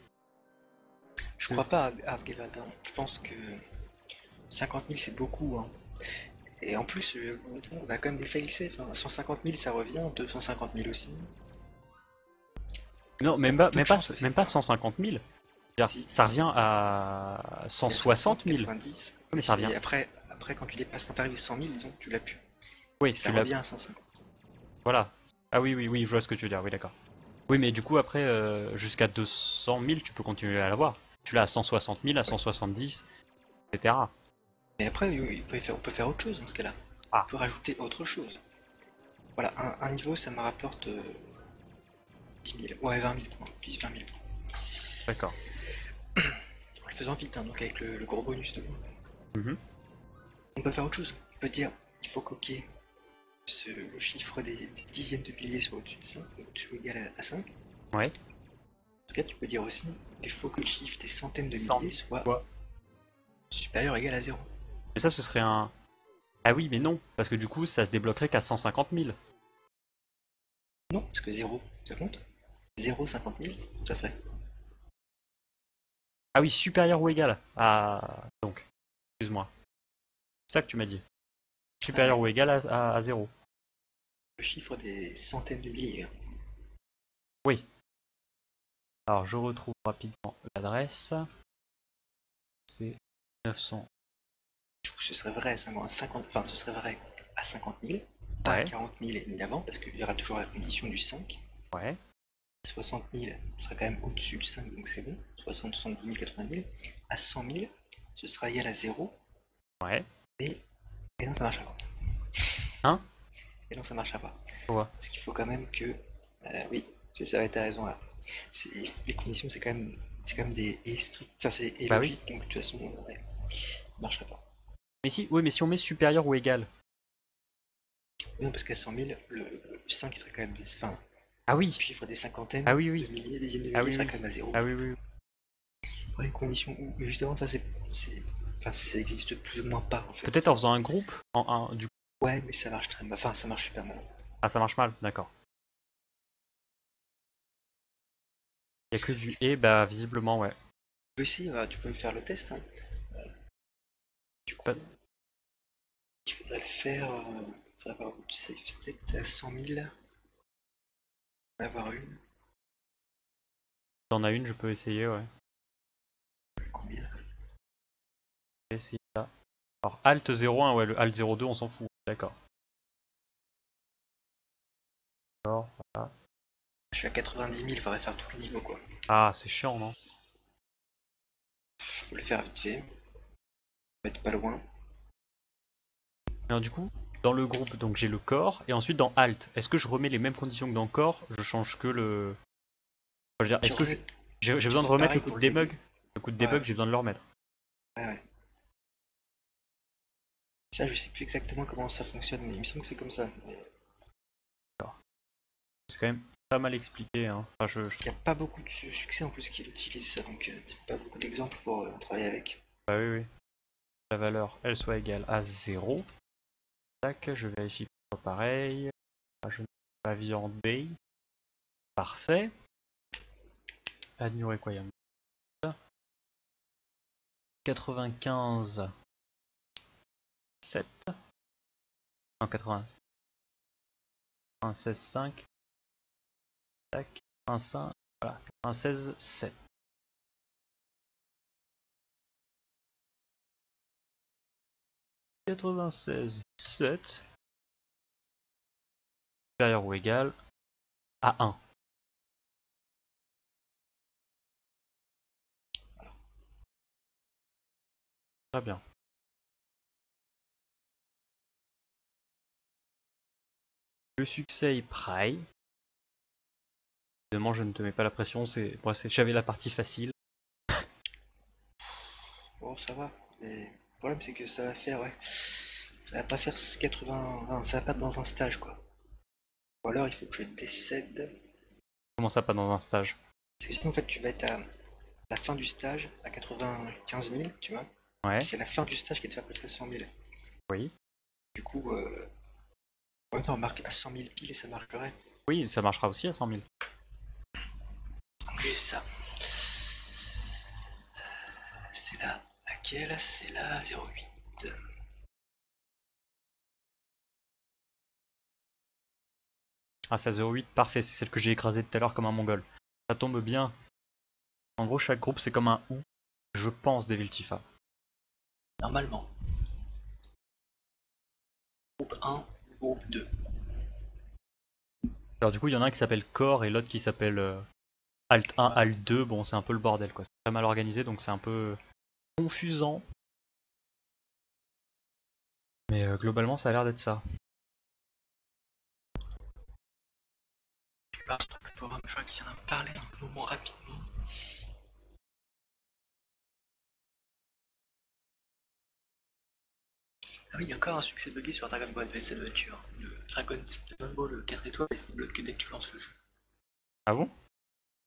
Je crois pas à Argevadin. Je pense que 50 000 c'est beaucoup, hein. Et en plus, on a quand même des fail-safe, hein. 150 000 ça revient, 250 000 aussi. Non, même T'as pas, peu de même pas, chance que ça même pas fasse. 150 000. C'est-à-dire, Si. ça revient à 160 000. 90. Mais ça Et revient. après, quand tu dépasses, quand t'arrives à 100 000, disons, tu l'as plus. Oui, Et ça tu l'as. revient à 150. Voilà. Ah oui, oui, oui, je vois ce que tu veux dire. Oui, d'accord. Oui, mais du coup, après, jusqu'à 200 000, tu peux continuer à l'avoir. Tu l'as à 160 000, à 170, etc. Et après, on peut faire autre chose dans ce cas-là. Ah. On peut rajouter autre chose. Voilà, un niveau, ça me rapporte 10 000. Ouais, 20 000 points. 10, 20 000 points. D'accord. En le faisant vite, hein, donc avec le gros bonus de moi. Mhm. On peut faire autre chose. On peut dire, il faut coquer le chiffre des dixièmes de milliers soit au-dessus de 5, au-dessus ou égal à 5. Ouais. Dans ce cas, tu peux dire aussi, il faut que le chiffre des centaines de 100. milliers soit Quoi. supérieur ou égal à 0. Mais ça, ce serait un. Ah oui, mais non, parce que du coup, ça se débloquerait qu'à 150 000. Non, parce que 0, ça compte. 0, 50 000, tout à fait. Ah oui, supérieur ou égal à. Donc, excuse-moi. C'est ça que tu m'as dit. Supérieur ou égal à 0. Le chiffre des centaines de milliers. Oui. Alors, je retrouve rapidement l'adresse. C'est 900. Du coup, ce serait vrai, enfin, ce serait vrai à 50 000, pas à Ouais. 40 000 évidemment, parce qu'il y aura toujours la condition du 5. Ouais. 60 000, ce sera quand même au-dessus du 5, donc c'est bon. 60, 70 000, 80 000. À 100 000, ce sera égal à 0. Ouais. Et non, ça marchera pas. Hein? Et non, ça marchera pas. Pourquoi? Parce qu'il faut quand même que. Oui, c'est ça, t'as raison là. Les conditions, c'est quand même des et strict, ça c'est et Bah oui. logique, donc de toute façon, ouais, ça marchera pas. Mais si, oui, mais si on met supérieur ou égal. Non, parce qu'à 100 000, le 5 serait quand même 10. Enfin, Ah le oui. chiffre des cinquantaines, Ah oui, oui. de milliers, dizaines de Ah milliers oui, serait oui. quand même à 0. Ah oui, oui. Pour les conditions où, mais justement, ça enfin, ça existe plus ou moins pas en fait. Peut-être en faisant un groupe du coup. Ouais, mais ça marche très mal. Enfin, ça marche super mal. Ah, ça marche mal, d'accord. Il n'y a que du et, bah visiblement, ouais. Tu peux essayer, tu peux me faire le test. Hein. Du coup, Pas- il faudrait le faire. Il faudrait avoir une safe state à 100 000. Il faudrait avoir une. T'en as une, je peux essayer, ouais. Combien? Je vais essayer ça. Alors, Alt 01, ouais, le Alt 02, on s'en fout. D'accord. Alors, voilà. Je suis à 90 000, il faudrait faire tout le niveau quoi. Ah, c'est chiant, non? Je peux le faire vite fait. On va être pas loin. Alors, du coup, dans le groupe, donc j'ai le corps, et ensuite dans Alt, est-ce que je remets les mêmes conditions que dans corps? Je change que le. Enfin, je veux dire, est-ce que j'ai besoin de remettre le coup de debug? Le coup de debug, j'ai besoin de le remettre. Ouais. Ça, je sais plus exactement comment ça fonctionne, mais il me semble que c'est comme ça. C'est quand même pas mal expliqué, hein. Enfin, Il n'y a pas beaucoup de succès en plus qui l'utilisent ça, donc pas beaucoup d'exemples pour travailler avec. Bah oui, oui. La valeur, elle soit égale à 0. Tac, je vérifie que ce soit pareil. Ah, je ne peux pas viander. Parfait. Add new requirement. 95. 7. Non, 96. 5. Tac. 5. Voilà. 96, 7. (96, 7) supérieur ou égal à 1. Très bien. Le succès est prêt. Évidemment, je ne te mets pas la pression, j'avais la partie facile. Bon, ça va, mais le problème c'est que ça va faire, ouais. Ça va pas faire 80. Enfin, ça va pas être dans un stage quoi. Ou alors il faut que je décède. Comment ça, pas dans un stage? Parce que sinon en fait tu vas être à la fin du stage à 95 000, tu vois. Ouais. C'est la fin du stage qui te fait passer à 100 000. Oui. Du coup, ouais, non, on marque à 100 000 pile et ça marcherait. Oui, ça marchera aussi à 100 000. Plus ça. C'est là. Laquelle? C'est la 08. Ah, c'est à 0,8, parfait, c'est celle que j'ai écrasée tout à l'heure comme un mongol. Ça tombe bien. En gros, chaque groupe c'est comme un ou, je pense, Devil Tifa. Normalement. Groupe 1, groupe 2. Alors, du coup, il y en a un qui s'appelle Core et l'autre qui s'appelle Alt 1, Alt 2. Bon, c'est un peu le bordel quoi. C'est très mal organisé donc c'est un peu confusant. Mais globalement, ça a l'air d'être ça. Là, c'est le forum, je crois qu'il y en a parlé un moment rapidement. Ah oui, il y a encore un succès buggé sur Dragon Ball Advance Adventure. Le Dragon Ball 4 étoiles est bloqué dès que tu lances le jeu. Ah bon?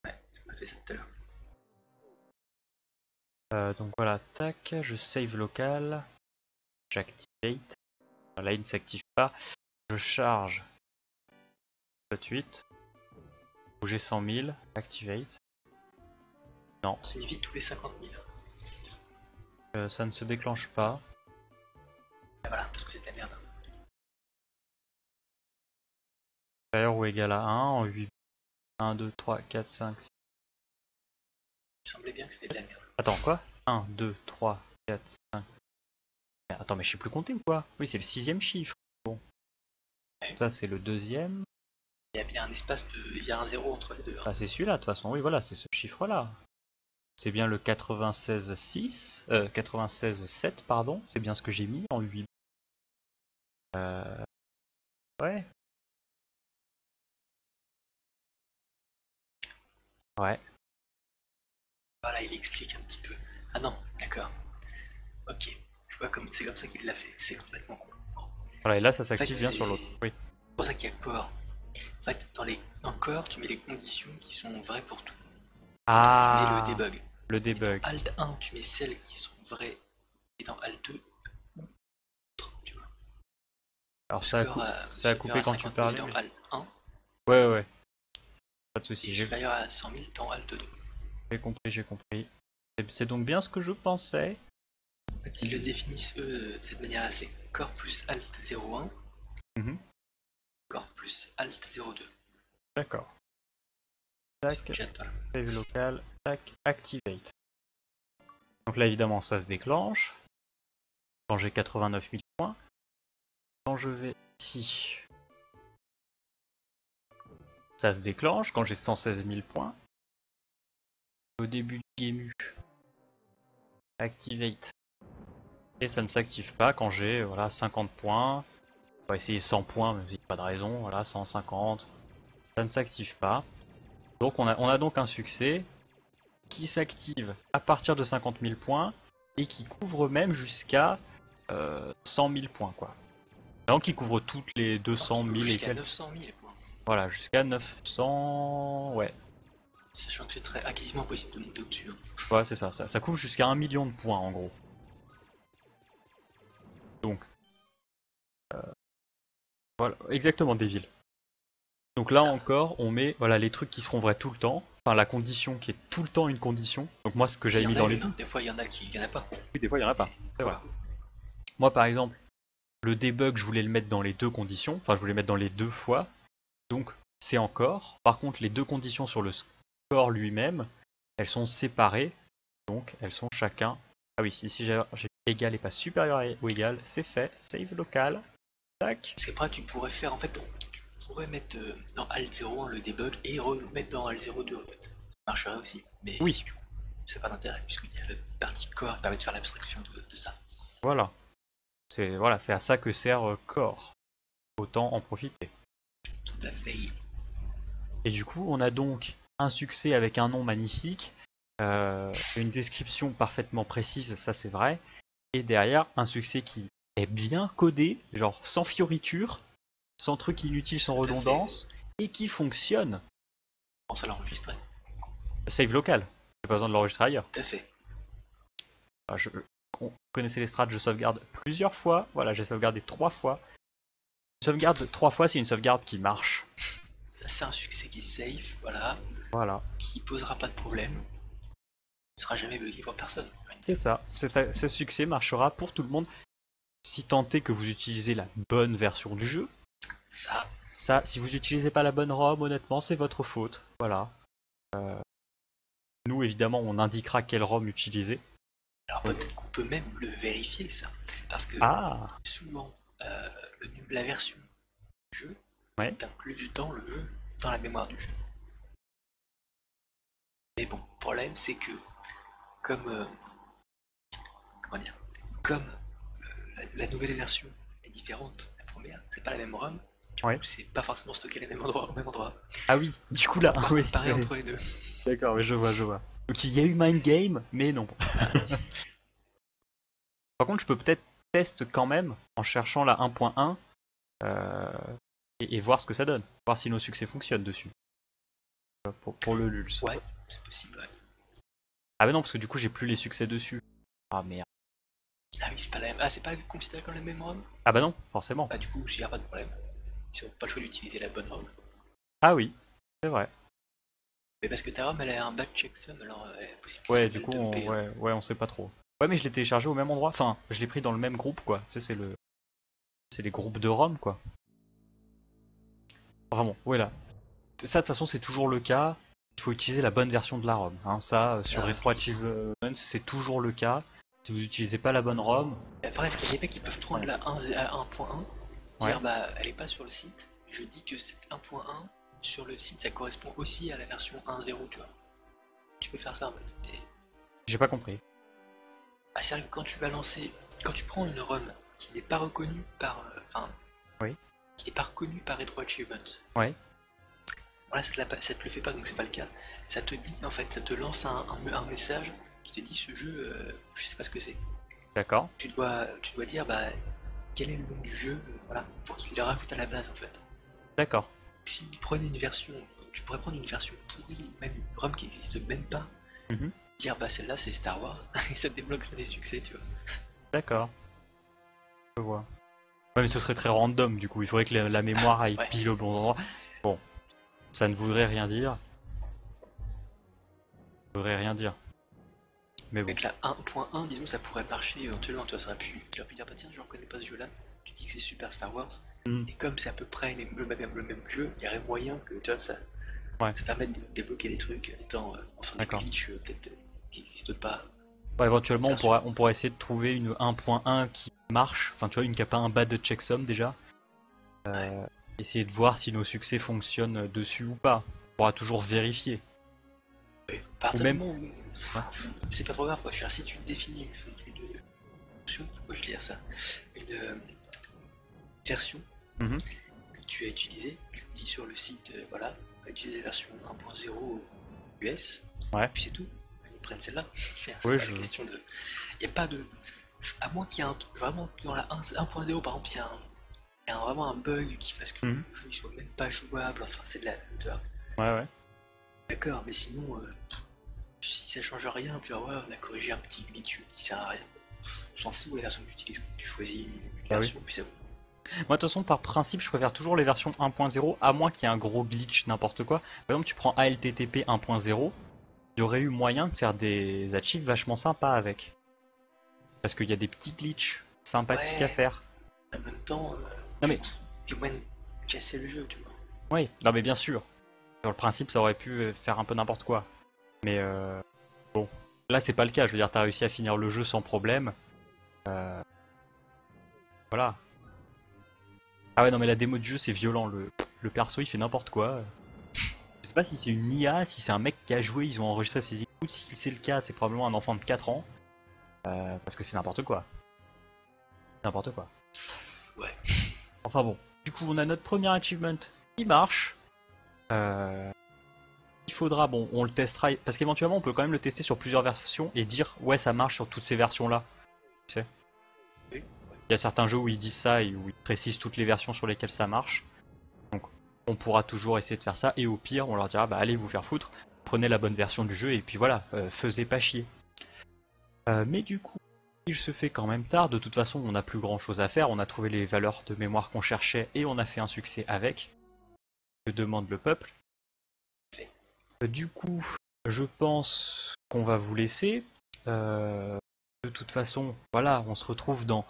Ouais, ça m'a fait ça tout à l'heure. Donc voilà, tac, je save local, j'activate. Là, il ne s'active pas. Je charge 8, bouger 100 000, activate. Non, C'est une vie tous les 50 000. ça ne se déclenche pas. Ah voilà, parce que c'est de la merde. Supérieur ou égal à 1 en 8. 1, 2, 3, 4, 5, 6. Il me semblait bien que c'était de la merde. Attends, quoi? 1, 2, 3, 4, 5. Attends, mais je sais plus compter ou quoi? Oui, c'est le 6ème chiffre. Bon. Ouais. Ça, c'est le 2ème. Il y a bien un espace de. Il y a un 0 entre les deux. Hein. Ah, c'est celui-là, de toute façon. Oui, voilà, c'est ce chiffre-là. C'est bien le 96,6. 96,7, pardon. C'est bien ce que j'ai mis en 8. Ouais. Ouais. Voilà, il explique un petit peu. Ah non, d'accord. Ok. Je vois comme c'est comme ça qu'il l'a fait. C'est complètement con. Bon. Voilà, et là, ça s'active En fait, bien sur l'autre. Oui. C'est pour ça qu'il y a Core. En fait, dans Core, tu mets les conditions qui sont vraies pour tout. Ah. Tu mets le debug. Le debug. Dans Alt 1, tu mets celles qui sont vraies. Et dans Alt 2, tu vois. Alors ça a coupé quand tu parlais. Dans Alt 1. Ouais. Pas de soucis. J'ai supérieur à 100 000 dans Alt 2. J'ai compris. C'est donc bien ce que je pensais. En fait, ils le définissent eux de cette manière-là, c'est Core plus Alt 01. Core plus Alt 02. D'accord. Tac, save local, tac, activate. Donc là évidemment ça se déclenche. Quand j'ai 89 000 points. Quand je vais ici, ça se déclenche. Quand j'ai 116 000 points. Au début du game, activate. Et ça ne s'active pas quand j'ai voilà, 50 points. On va essayer 100 points, mais il n'y a pas de raison. Voilà, 150. Ça ne s'active pas. Donc on a donc un succès qui s'active à partir de 50 000 points et qui couvre même jusqu'à 100 000 points quoi. Donc qui couvre toutes les 200 000 et jusqu'à quelques. 900 000 points. Voilà, jusqu'à 900... Ouais. Sachant que c'est très quasiment impossible de monter au-dessus. Hein. Ouais, c'est ça. Ça couvre jusqu'à 1 million de points en gros. Donc... voilà, exactement, Devil. Donc là encore, on met voilà, les trucs qui seront vrais tout le temps. Enfin, la condition qui est tout le temps une condition. Donc moi, ce que j'avais mis dans les deux. Des fois, il y en a qui... Il y en a pas. Oui, des fois, il y en a pas. C'est vrai. Moi, par exemple, le debug, je voulais le mettre dans les deux conditions. Enfin, je voulais le mettre dans les deux fois. Donc, c'est encore. Par contre, les deux conditions sur le score lui-même, elles sont séparées. Donc, elles sont chacun... Ah oui, ici, j'ai égal et pas supérieur ou égal. C'est fait. Save local. Tac. Parce qu'après, tu pourrais faire, en fait... Tu pourrais mettre dans Alt 01 le debug et remettre dans Alt 02 en fait. Ça marcherait aussi. Mais oui. Du coup, c'est pas d'intérêt puisqu'il y a la partie core qui permet de faire l'abstraction de ça. Voilà. C'est à ça que sert Core. Autant en profiter. Tout à fait. Et du coup, on a donc un succès avec un nom magnifique, une description parfaitement précise, ça c'est vrai, et derrière un succès qui est bien codé, genre sans fioritures, sans trucs inutiles, sans redondance, et qui fonctionne. Pense à l'enregistrer. Save local, j'ai pas besoin de l'enregistrer ailleurs. Tout à fait. On connaissait les strats, je sauvegarde plusieurs fois, voilà, j'ai sauvegardé 3 fois. Une sauvegarde 3 fois, c'est une sauvegarde qui marche. Ça c'est un succès qui est safe, voilà. Voilà. Qui posera pas de problème. Ne sera jamais bugué pour personne. C'est ça, ce succès marchera pour tout le monde. si tant est que vous utilisez la bonne version du jeu. Ça, si vous n'utilisez pas la bonne ROM, honnêtement, c'est votre faute. Voilà. Nous, évidemment, on indiquera quelle ROM utiliser. Alors peut-être qu'on peut même le vérifier, ça. Parce que souvent, la version du jeu est incluse dans le jeu, dans la mémoire du jeu. Mais bon, le problème, c'est que, comme la nouvelle version est différente, la première, c'est pas la même ROM, du coup, c'est pas forcément stocké au même endroit. Ah oui, du coup là, pareil entre les deux. D'accord, je vois. Donc il y a eu Mind Game, mais non. Par contre, je peux peut-être tester quand même en cherchant la 1.1 et voir ce que ça donne, voir si nos succès fonctionnent dessus. Pour le Lulz. Ouais, c'est possible, ouais. Ah mais non, parce que du coup j'ai plus les succès dessus. Ah merde. Ah oui, c'est pas la même. Ah, c'est pas considéré comme la même ROM? Ah bah non, forcément. Bah du coup, il n'y a pas de problème. Ils n'ont pas le choix d'utiliser la bonne ROM. Ah oui, c'est vrai. Mais parce que ta ROM, elle a un bad checksum, alors elle est possible. Ouais, du coup, on sait pas trop. Ouais, mais je l'ai téléchargé au même endroit. Enfin, je l'ai pris dans le même groupe, quoi. Tu sais, c'est les groupes de ROM, quoi. Enfin bon, voilà. Ça, de toute façon, c'est toujours le cas. Il faut utiliser la bonne version de la ROM. Hein. Ça, sur Retro Achievements, c'est toujours le cas. Si vous n'utilisez pas la bonne ROM... Et après, il y a des mecs qui peuvent prendre la 1.1, dire bah elle est pas sur le site. Je dis que cette 1.1 sur le site, ça correspond aussi à la version 1.0, tu vois. Tu peux faire ça en fait. Mais... J'ai pas compris. Ah, c'est vrai que quand tu prends une ROM qui n'est pas reconnue par... qui n'est pas reconnue par Retro Achievement. Ouais. Voilà, ça te le fait pas, donc c'est pas le cas. Ça te dit, en fait, ça te lance un message qui te dit ce jeu, je sais pas ce que c'est. D'accord. Tu dois dire, bah, quel est le nom du jeu, voilà, pour qu'il le rajoute à la base, en fait. D'accord. Si tu prenais une version, tu pourrais prendre une version pourrie, même une ROM qui existe même pas, dire, bah, celle-là, c'est Star Wars, et ça te débloquerait des succès, tu vois. D'accord. Je vois. Ouais, mais ce serait très random, du coup. Il faudrait que la mémoire aille pile au bon endroit. Bon. Ça ne voudrait rien dire. Ça voudrait rien dire. Mais bon. Avec la 1.1, disons, ça pourrait marcher éventuellement. Tu aurais pu dire, bah tiens, je reconnais pas ce jeu-là. Tu dis que c'est Super Star Wars. Et comme c'est à peu près le même jeu, il y aurait moyen que tu vois, ça permette de débloquer des trucs étant enfin des glitch peut-être qui n'existent pas. Ouais, éventuellement, on pourrait essayer de trouver une 1.1 qui marche. Enfin, tu vois, une qui a pas un bad checksum déjà. Essayer de voir si nos succès fonctionnent dessus ou pas. On pourra toujours vérifier. Ou même... C'est pas trop grave, quoi. Si tu définis je vais lire ça, une version que tu as utilisée, tu dis sur le site, voilà, utiliser la version 1.0 US, puis c'est tout. Ils prennent celle-là. Question de... Il n'y a pas de... À moins qu'il y ait vraiment dans la 1.0 par exemple, il y a vraiment un bug qui fasse que le jeu ne soit même pas jouable, enfin c'est de la... Ouais. D'accord, mais sinon, si ça change rien, puis on a corrigé un petit glitch qui sert à rien. On s'en fout, la version que tu utilises, tu choisis une version, puis ça vaut. Moi de toute façon, par principe, je préfère toujours les versions 1.0, à moins qu'il y ait un gros glitch, n'importe quoi. Par exemple, tu prends ALTTP 1.0, il y aurait eu moyen de faire des achieves vachement sympas avec. Parce qu'il y a des petits glitchs sympathiques à faire. En même temps, non mais... il y a moyen de casser le jeu, tu vois. Oui, non mais bien sûr. Sur le principe, ça aurait pu faire un peu n'importe quoi. Mais bon, là c'est pas le cas, je veux dire, t'as réussi à finir le jeu sans problème. Voilà. Ah ouais, non mais la démo de jeu c'est violent, le perso il fait n'importe quoi. Je sais pas si c'est une IA, si c'est un mec qui a joué, ils ont enregistré ses écoutes, si c'est le cas c'est probablement un enfant de 4 ans. Parce que c'est n'importe quoi. N'importe quoi. Ouais. Enfin bon, du coup on a notre premier achievement qui marche. Il faudra, bon, on le testera, parce qu'éventuellement on peut quand même le tester sur plusieurs versions et dire ouais ça marche sur toutes ces versions là. Tu sais. Oui. Il y a certains jeux où ils disent ça et où ils précisent toutes les versions sur lesquelles ça marche. Donc on pourra toujours essayer de faire ça et au pire on leur dira bah allez vous faire foutre, prenez la bonne version du jeu et puis voilà, faisez pas chier. Mais du coup, il se fait quand même tard, de toute façon on n'a plus grand chose à faire, on a trouvé les valeurs de mémoire qu'on cherchait et on a fait un succès avec. Que demande le peuple. Du coup, je pense qu'on va vous laisser. De toute façon, voilà, on se retrouve dans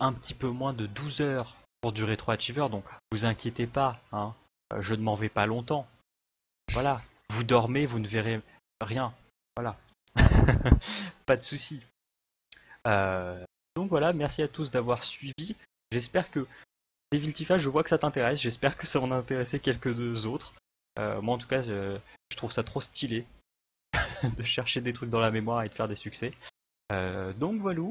un petit peu moins de 12 heures pour du rétroachiever, donc vous inquiétez pas, hein, je ne m'en vais pas longtemps. Voilà, vous dormez, vous ne verrez rien. Voilà, pas de souci. Donc voilà, merci à tous d'avoir suivi. J'espère que Devil Tifa, je vois que ça t'intéresse, j'espère que ça en a intéressé quelques autres. Moi en tout cas, je trouve ça trop stylé de chercher des trucs dans la mémoire et de faire des succès. Donc voilà.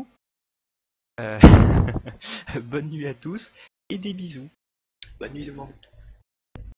Bonne nuit à tous et des bisous. Bonne nuit tout le monde.